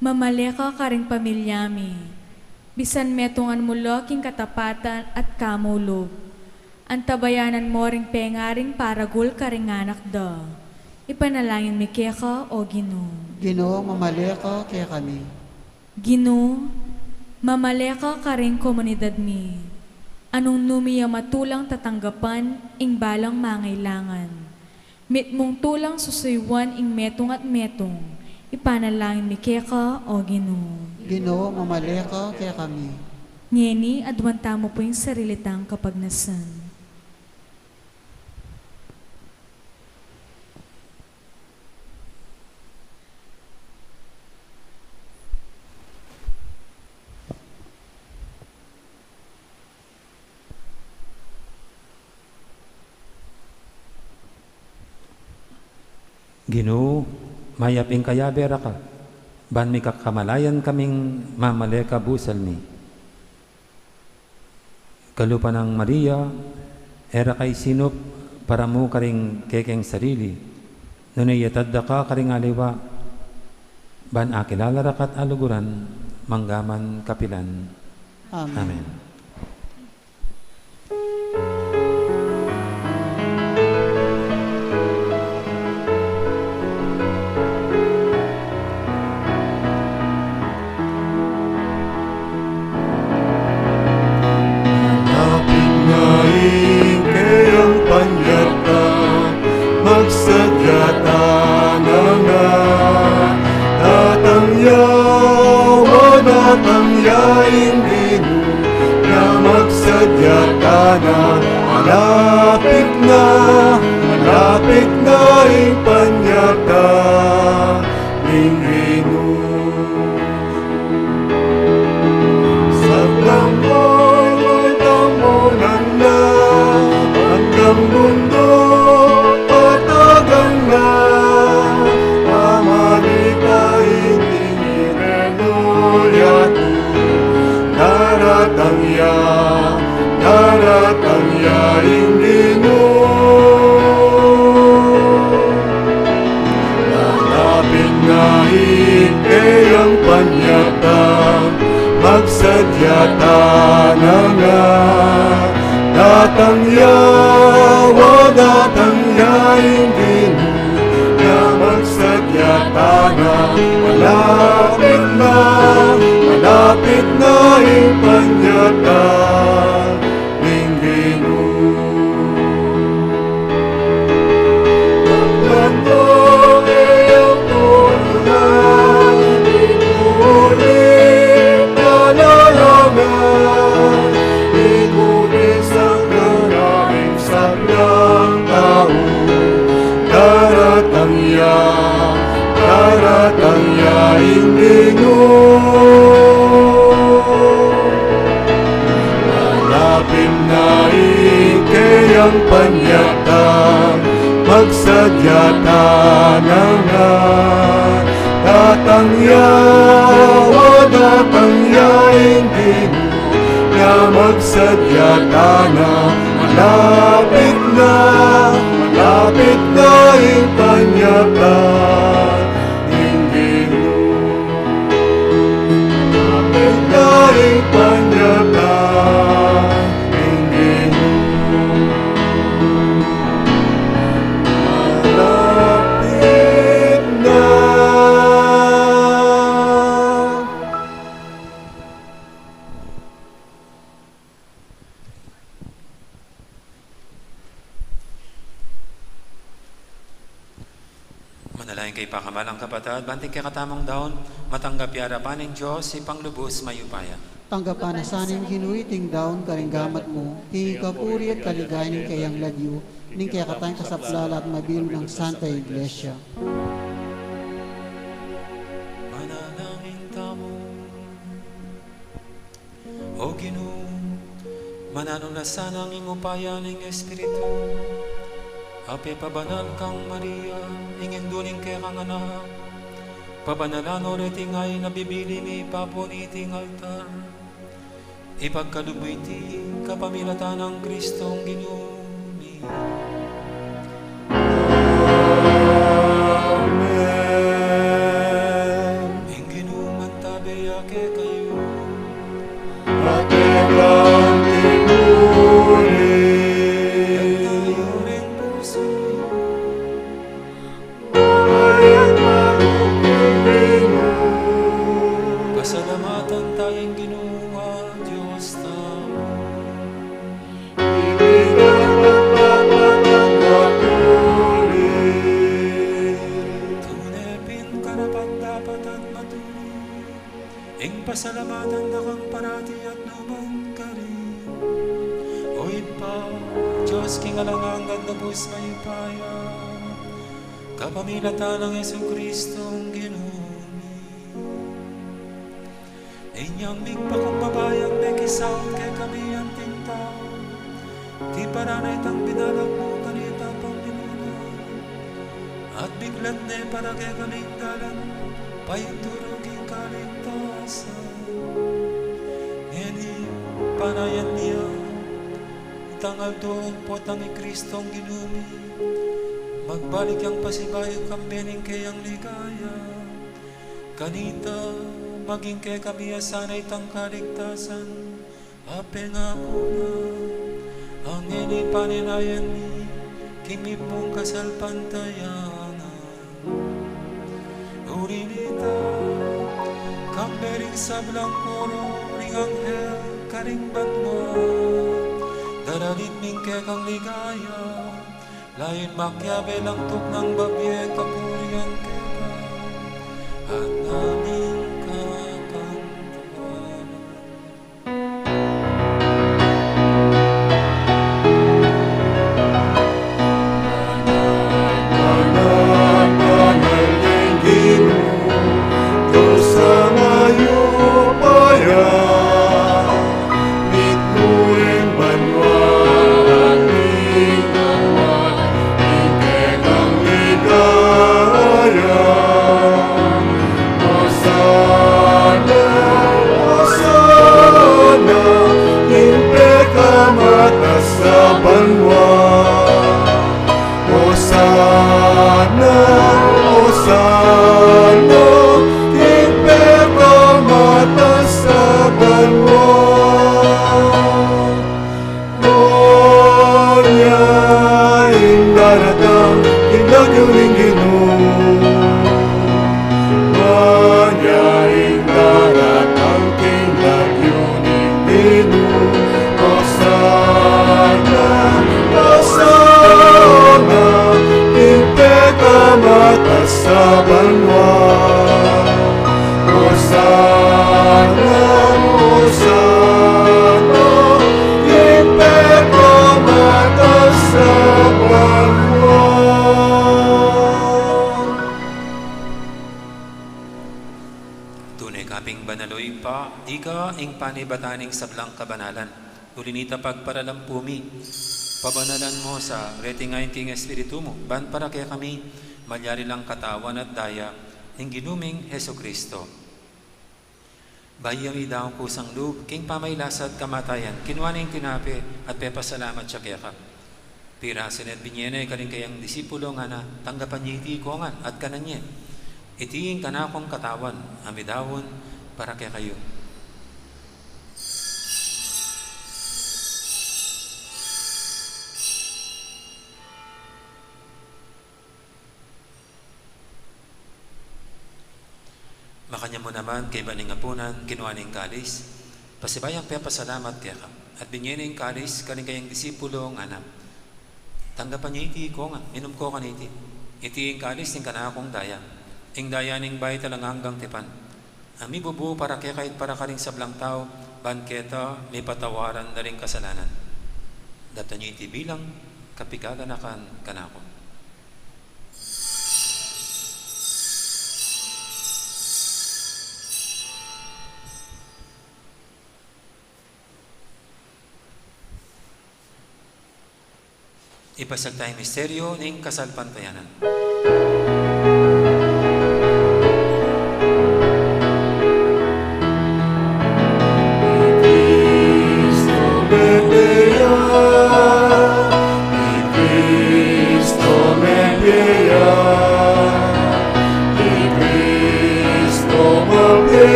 mamaleka ka ring pamilyami, bisan metungan mo king katapatan at kamulog, antabayanan mo ring pengaring paragul ka ring anak da, ipanalangin mi keka o Ginoo. Ginoo, mamaleka kay kami. Ginoo, mamaleka ka ring komunidad mi, anong numiya matulang tatanggapan ing balang mangailangan, mitmong tulang susuywan ing metong at metong, ipanalangin mi keka o Ginoo. Ginoo, mamaleka kay kami. Ngeni, adwanta mo po yung sarilitang kapagnasan. Ginoo, mayaping kayabera ka, ban mi kakamalayan kaming mamaleka busal mi. Kalupa ng Maria, era kay sinup para mo karing kekeng sarili, nunayatad da ka karing aliwa, ban akilala rakat aluguran, manggaman kapilan. Amen. Amen. Napignain kayang panyata, magsadyata na nga. Tatangyawan at angyain din, na magsadyata na. Malapit na ing panyata, ning Ginoo. yaing Ginoo. Malapit na kayang panyata, magsadyata na nga. Datang yawa, datang yaing Ginoo, na magsadyata na. Malapit na ipanyata ning Ginoo. Maglatong iyong tulan, inulit nalalangan, inulit sa karaing sablang tao. Daratang yaing Ginoo. Malapit na kayang panyata, magsadyata na nga. Datang yaing Ginoo, na magsadyata na. Malapit na ipanyata ning Ginoo. Malapit na ipanyata ning Ginoo. Malapit na. Manalangin kay pakamalang kapatid, banting kay katamang daon, matanggap yarapan ng Diyos, ipanglubos mayupaya. Tanggapan na saning ginuiting daon karinggamat mo, kikapuri at kaligayanin kayang lagyo, ning kaya katayang kasaplala at mabilo ng Santa Iglesia. Manalangin tamo, O Ginoo, mananong na sana ang ingupaya ng Espiritu, ape pabanal kang Maria, ingin duning kay kang anak, pabanalan ulit ingay nabibili mi papuniting altar, ipagkaluboy ti kapamilatan ng Kristong Ginoo mi. Amen. Ing Ginoo man tabi ake kayo, Ategang tinuri, tayo rin puso, bayan maruping Ginoo. pasalamatan tayong Ginoo, Diyos tamo. Ibigay magpapatagpatuloy. Tunepin karapat dapat at matuloy, ing pasalamatan na kang parati at naman ka rin. O ipa, Diyos kingalangang gandabos may paya, kapamilatan ng Yesu Kristong Ginoo mi. Inyang migpakong babayang may kisaot kay kami ang tintao, ti paranay tang binalag mo kanita pang binunan, at biglat na para kay kaming dalan, payturuging kaligtasan. Ngeni panayan niya, itangal doon po tangi Kristong Ginumi, magbalik ang pasibayo kambening kayang ligaya, kanita maging kay kami asanay tang kaligtasan, ape nga kuna, ang ngeni paninayan ni, kimi mong kasalpantayanan. Urinita, kambering sablang koro, ring anghel, karing batwa, daralit mingke kang ligaya, layon makyabe lang tuk ng babye, kapurian keka, at naming kakantahan. Ligaya, banwa. Hosanna, Hosanna, in peccato sa banwa. Tunay kaping banaloy pa, ika ing panibataning sablang kabanalan. Ulinita pagparalampumi, pabanalan mo sa retingayin king espiritu mo, ban para kaya kami, malyari lang katawan at daya, ing ginuming Heso Kristo. Bayang idaong kusang loob, king pamaylasad kamatayan, kinuwaning tinapi at pepasalamat siya kaya ka. Pirasin at binyene kaling kayang disipulo nga na tanggapan niya iti kongan at kananye. Itiing kanakong katawan, amidawon para kaya kayo. Makanya mo naman kay baning apunan, kinuaning kalis, pasibayang pasalamat kaya ka. At binyening kalis, kaling kayang disipulo ng anak. Tanggapan niya iti ko nga, minum ko kaniti. Iti yung kalis, yung kanakong daya. Ing daya ning bay talang hanggang tipan. Ang mibubu para kaya kahit para ka rin sa blang tao, banketa, may patawaran na rin kasalanan. Dapta niya iti bilang kapigaganakan kanako. Ipasag tayong misteryo ng kasalpantayanan.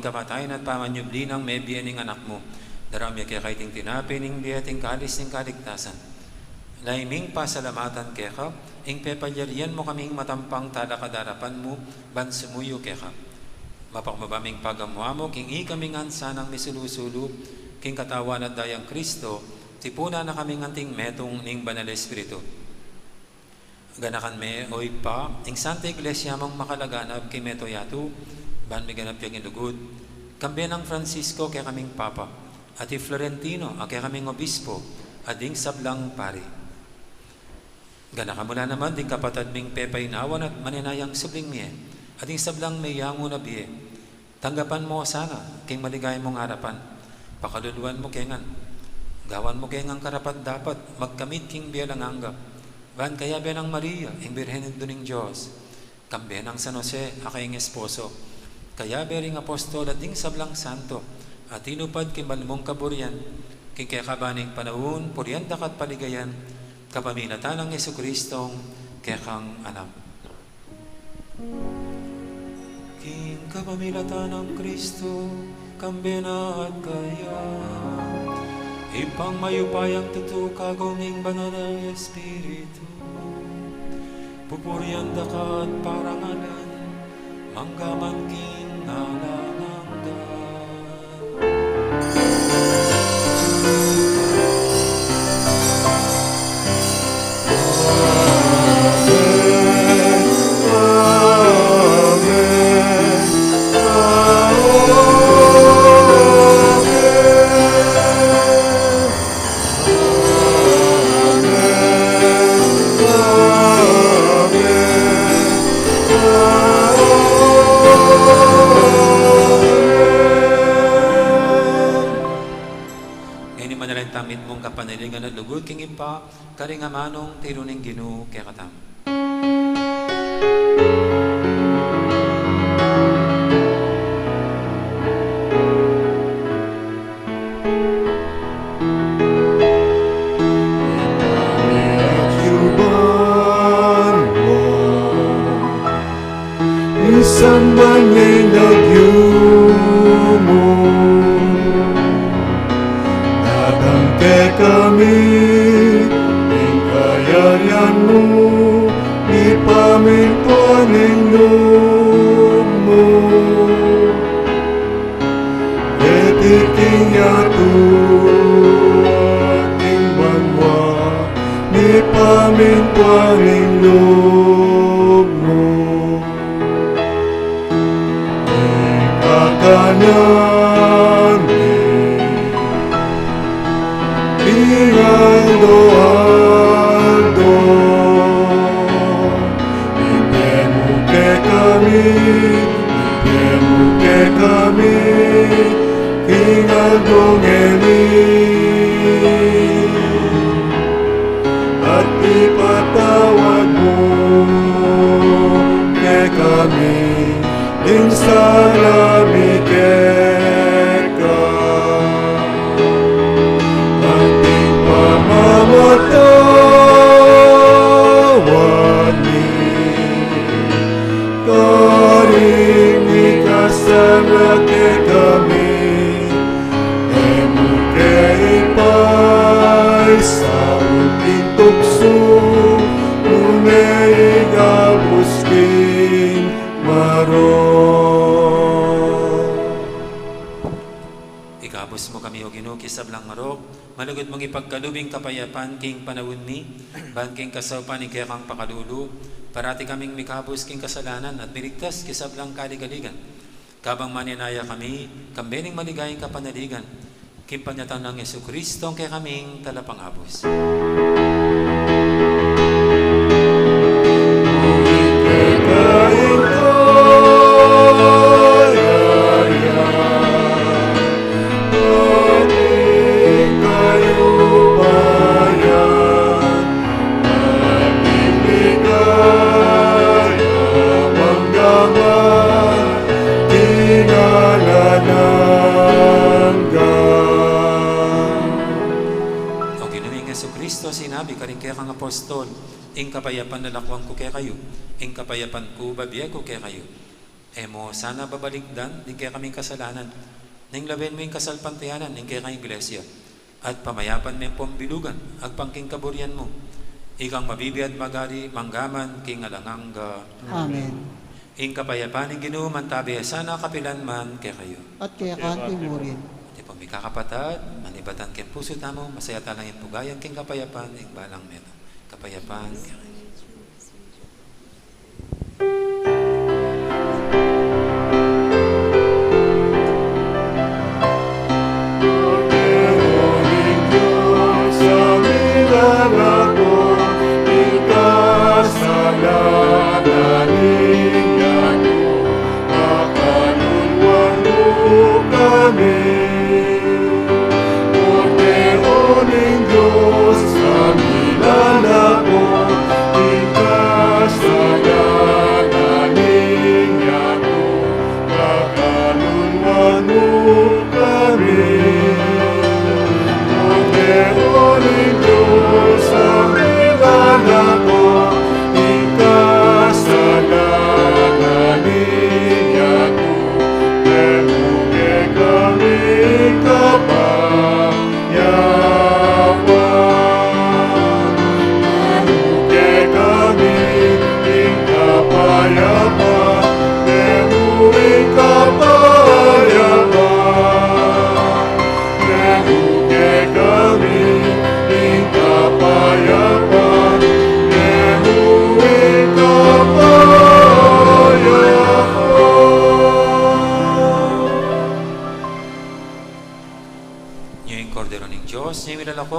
Kamatayan at pamanyubli ng may biyaning anak mo. Darami kaya kaiting tinapin, ing biyating kalis ng kaligtasan. Laiming pasalamatan kaya ka, ing pepalyarian mo kaming matampang talakadarapan mo, ban sumuyo kaya ka. Mapakmabaming pagamwa mo, king ikaming ansanang misulusulu, king katawan at dayang Kristo, tipuna na kaming anting metong ning banal espiritu. Ganakan me, oy pa, ing Santa Iglesia mong makalaganap kay meto yatu, ban may ganap yung ilugod. Kambiyan ng Francisco kaya kaming Papa, at Florentino kaya kaming Obispo, at ding sablang pari. Ganakamula naman ding kapatad ming Pepay Nawan at maninayang subling miye, at ding sablang may yango na biye. Tanggapan mo sana, king maligay mong harapan, pakaluluan mo kengan, gawan mo kengang karapat dapat, magkamit king biyalang anggap, ban kaya biyan ng Maria, ing Birhen ng Diyos, kambiyan ng San Jose, akaying esposo, kaya bering apostol at ding sablang santo, at inupad kimalmong kaburian, king kaya kabaning panahon, purianda kat paligayan, kapaminatan ng Yesu Kristong kaya kang anak. King kapamilatan ng Kristo, kambena at kaya, ipang mayupayang tutukagaw ning banal na Espiritu, pupurianda ka at parangalan, manggaman king nalananggan. Tamit mong kapanilingan at lugod king ipa, karingamanong tiruning Ginoo kaya katam. isang bangay nagyumo. Natangke kami, ing kayarian mo, ipamintuan ng loob mo. Etiking yato ating banwa, ipamintuan ng loob mo. Kakanan Ingaldo Aldo, ipemuke kami, Ingaldo Ngeli, at ipatawad mo ke kami, ing salami keka. Ating pamamatawad ni karing ikasama ke kami, emuke ipay sa unting tukso, nunay igabusking maro. Igabos mo kami o Ginoo kisablang marok, malugod mong ipagkalubing kapayapan king panawin mi, ban king kasawpan ni kaya kang pakalulu, parati kaming mikabos king kasalanan at miligtas kisablang kaligaligan. Kabang maninaya kami, kambening maligayang kapanaligan, kimpanyatan ng Yesu Kristo ang kaya kaming talapang abos. Sinabi ka rin kaya kang apostol, ing kapayapan na lakwang ko kaya kayo, ing kapayapan ko babiya ko kaya kayo. Emo sana babalikdan, ing kaya kaming kasalanan, ning laben mo ing kasalpantayanan, ing kaya kang iglesia, at pamayapan mo yung pambilugan, agpangking kaburian mo, ikang mabibiyad magari, manggaman, king alanganga. Amen. Ing kapayapan ing Ginoo mantabi, sana kapilan man kaya kayo. At kaya kanti mo rin. May kakapatad, manibatan ken puso tamo, masaya talang yung pugayan king kapayapan, ing balang meto. Kapayapan,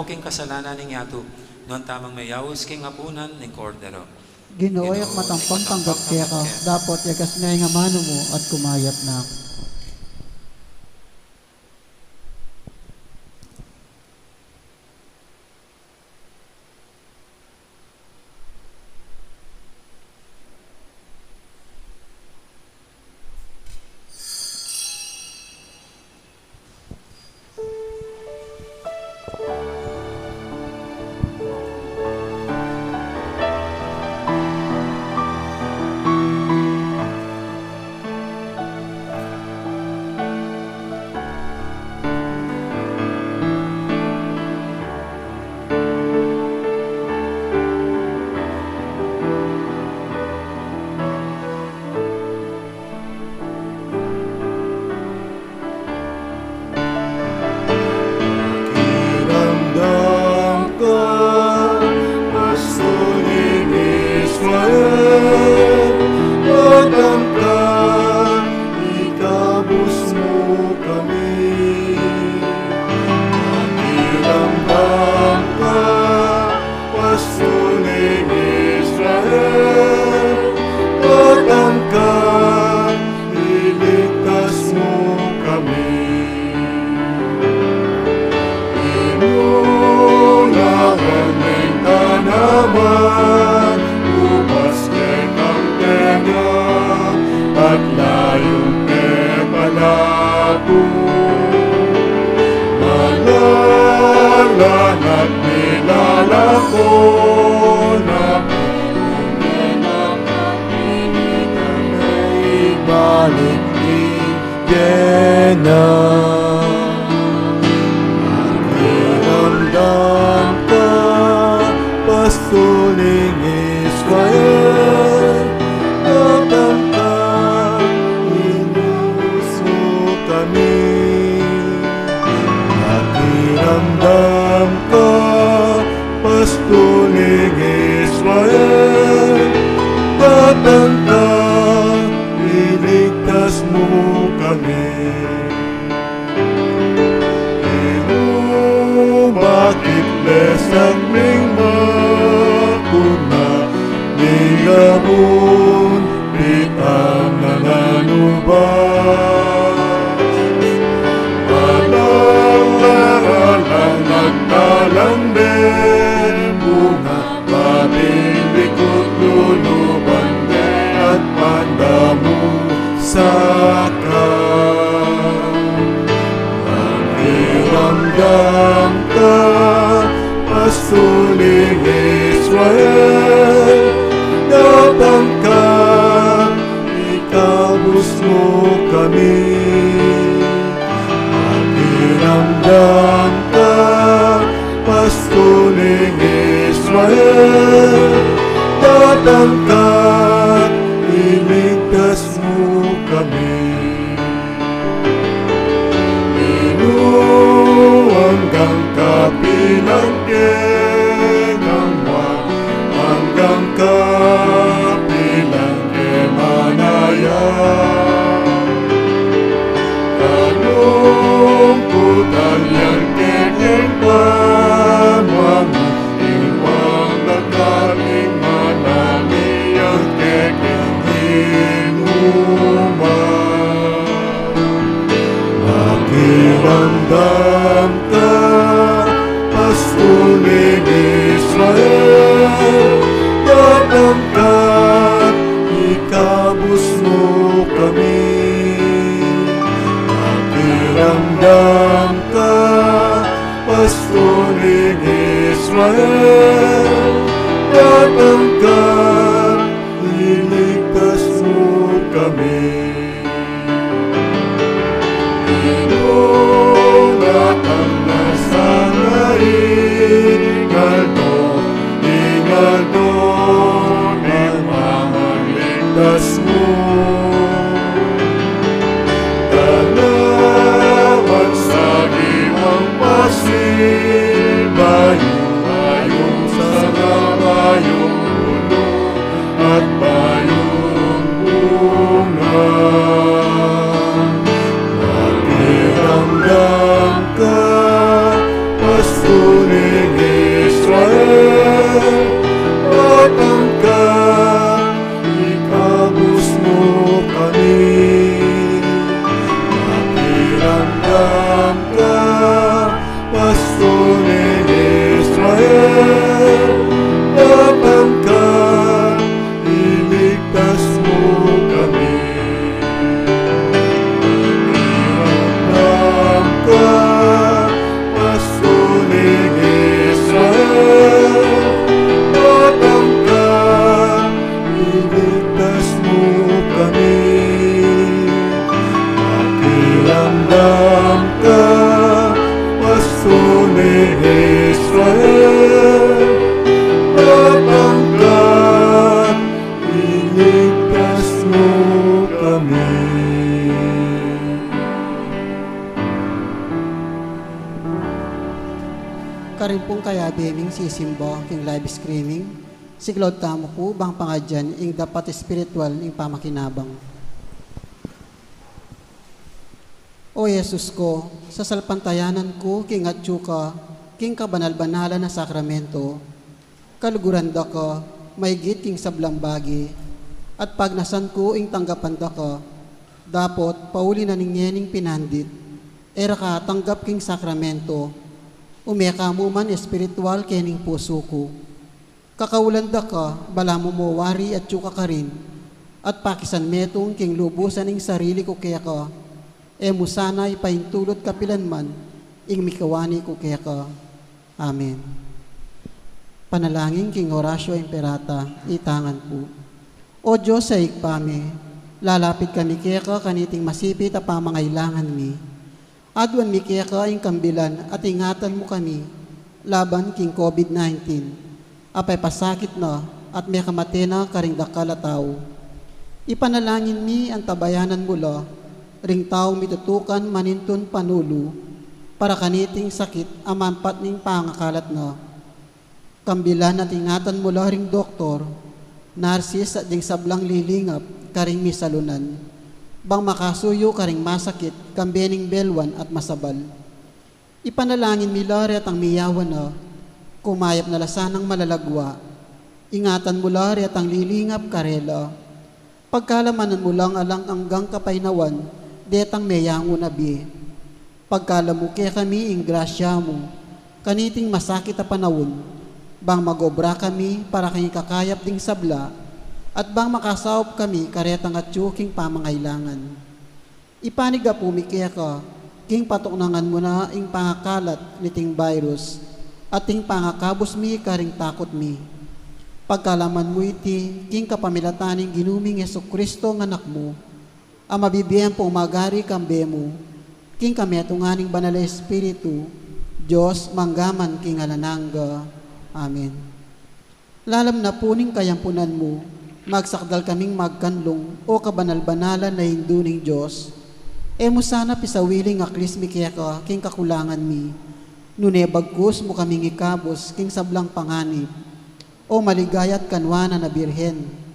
king kasalanan ning yato, non tamang mayawis king apunan ning kordero. Ginoo at matampang tanggap kaya ka, dapat yagas na nga mano mo at kumayat na. Datangkan, ikabos mo kami. Makiramdam ka, pasuling Israel. Datangkan, iligtas mo kami. Inunahan ng tanaman, upas kay kang tenga, at layong kay palato. Malalan at nilalako na pinungin at kapinigan ay balik igena. Makiramdam ka, pasuling Israel. Datangkan, inuso kami. Makiramdam ka, pasuling Israel. Datangkan, iligtas mo kami. Bakit lesang ming makuna nigabun pitang nananubas. Walang laralang nagtalamben, bunga pating likod luluban at pandamu saka. Makiramdam ka, pasuling Israel. Datangkan, ikabos mo kami. Makiramdam ka, pasuling Israel. Datangkan, iligtas mo kami. Hanggang kapilangke hanggang kapilangke manaya. Kalungkutan yang kekeng pamang, iwang nagkaling manami yang kekeng inuman. Makiramdam ka, pasuling Israel. Datangkan, ikabos mo kami. Makiramdam ka, pasuling Israel. Datangkan, iligtas mo kami. Datang na sana ingaldo ng mga ligtas mo. Dalawan sa limang pasil, bayong sa bayong ulo at bayong bunga. Makiramdam ka, pasuling Israel. Datangkan, ikabos mo kami. Makiramdam ka, pasuling Israel. Datangkan, iligtas mo kami. Makiramdam ka, pasuling Israel. Datangkan, iligtas mo kami. Makiramdam ka, pasuling Israel. Datangkan, iligtas mo kami. Karin pong kaya beming sisimbo king live screaming. Siglod tamo po bang pangadyan ing dapat espiritual ing pamakinabang. O Jesus ko, sa salpantayanan ko king atyu ka, king kabanal-banalan na sakramento, kaluguran da ka, maigit king sablang bagi, at pagnasan ko ing tanggapan da ka, dapot pauli na ningyening pinandit, era ka tanggap king sakramento, umeka mo man espiritual kening puso ko. Kakaulan da ka, bala mo wari at yuka ka rin, at pakisan metong king lubusan ing sarili ko kaya ka, mo sana ipaintulot kapilan man, ing mikawani ko kaya ka. Amen. Panalangin king Horacio Imperata, itangan po. O Diyos sa ikpami, lalapit kami kaya ka kaniting masipit a pamangailangan mi. Adwan mi kaya ka ing kambilan at ingatan mo kami, laban king COVID-19. Apay pasakit na at may kamatena karing dakal a tao. Ipanalangin mi ang tabayanan mula, ring tao mitutukan manintun panulo, para kaniting sakit amampat ning pangakalat na. Kambilan at ingatan mula ring doktor, narsis at ding sablang lilingap, karing misalunan. Bang makasuyo karing masakit, kambening belwan at masabal. Ipanalangin mi lari at ang miyawan na, kumayap na lasanang malalagwa. Ingatan mo lari at ang lilingap karela. Pagkalamanan mo lang alang anggang kapainawan, detang meyango nabi. Pagkalamuke kami ing grasya mo, kaniting masakit a panawon, bang magobra kami para kay kakayap ding sabla, at bang makasawop kami karetang at yuking pamangailangan. Ipaniga po mikiya ka, king patuknangan mo na ing pangakalat niting virus, at ing pangakabos mi karing takot mi. Pagkalaman mo iti, king kapamilataning ginuming Jesucristo ng anak mo, ang mabibiyan pong magari kambe mo, king kametunganing banal na Espiritu, Diyos manggaman king alanangga. Amen. Lalam na puning kayampunan mo, magsakdal kaming magkanlong o kabanal-banalan na hinduning Diyos, mo sana pisawiling aklis mi kaya ka, king kakulangan mi, nune bagkus mo kaming ikabos, king sablang panganib, o maligayat kanwana na birhen.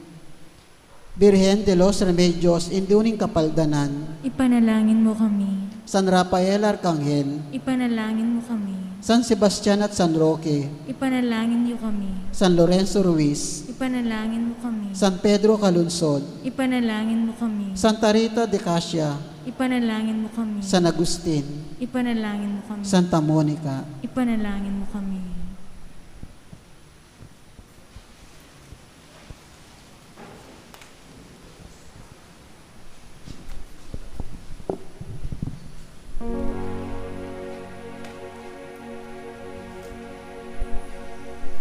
Birhen de los Remedios, induning kapaldanan, Ipanalangin mo kami. San Rafael Arcangel, Ipanalangin mo kami. San Sebastian at San Roque, Ipanalangin niyo kami. San Lorenzo Ruiz, Ipanalangin mo kami. San Pedro Calunsod, Ipanalangin mo kami. Santa Rita de Casia, Ipanalangin mo kami. San Agustin, Ipanalangin mo kami. Santa Monica. Ipanalangin mo kami.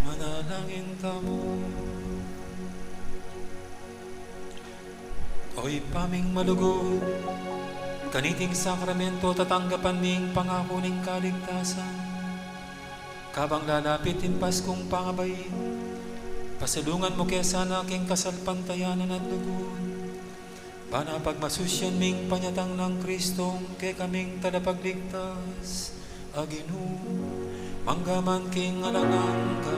Manalangin kamo. Oy paming malugod, kaniting sakramento tatanggapan ning pangako ning kaligtasan. Kabang lalapitin Paskong pangabayin, pasalungan mo kaya sana aking kasalpantayanan at lugod. Bana pagmasusyan ming panyatang ng Kristong kay kaming talapagligtas, aginu, manggaman king alangangga.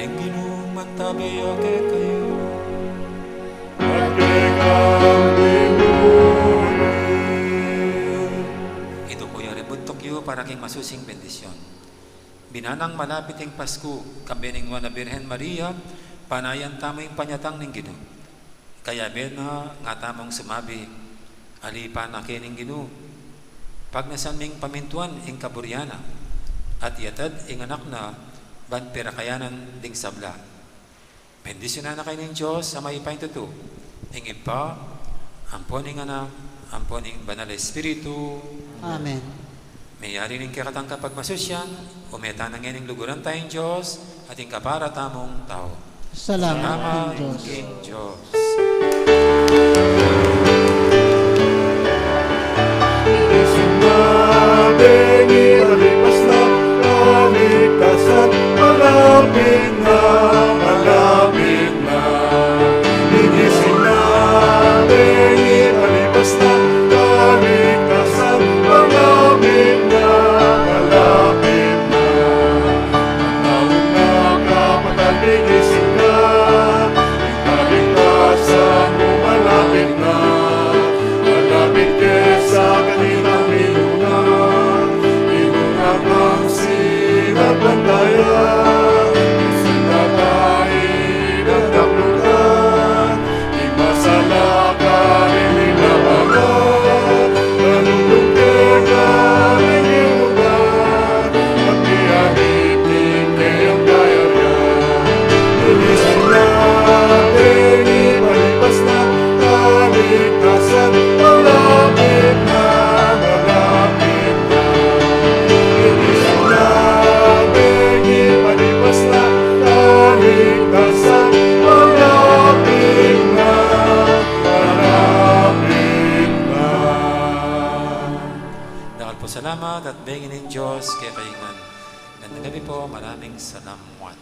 Eng ginuman tabi ake kayo, at ikaw ito ko yung rebuntok yu para king masusing bendisyon. Binanang malapit ang Pasko, kambening na Birhen Maria, panayan tamo yung panyatang ng Gino. Kaya ben na nga tamong sumabi, alipan na kining Gino. Pag nasan ming pamintuan ing kaburyana, at yatad ing anak na, ban pirakayanan ding sabla. Bendisyonan na kayo ng Diyos sa may paintuto. Ing ipa, amponing anak, amponing banal Espiritu. Amen. Mayari ning kakatang kapag masusyan, umeta na ngayon luguran tayong Diyos at ing kapara tamong tao. Salamat King Diyos. King Diyos. Sinabing ilipas na kaligtasan, malapit na, malapit na. Hindi sinabing ilipas na kaligtasan, malapit na. bengin ng Diyos, kaya kaingan. Gandang gabi po, maraming salamat.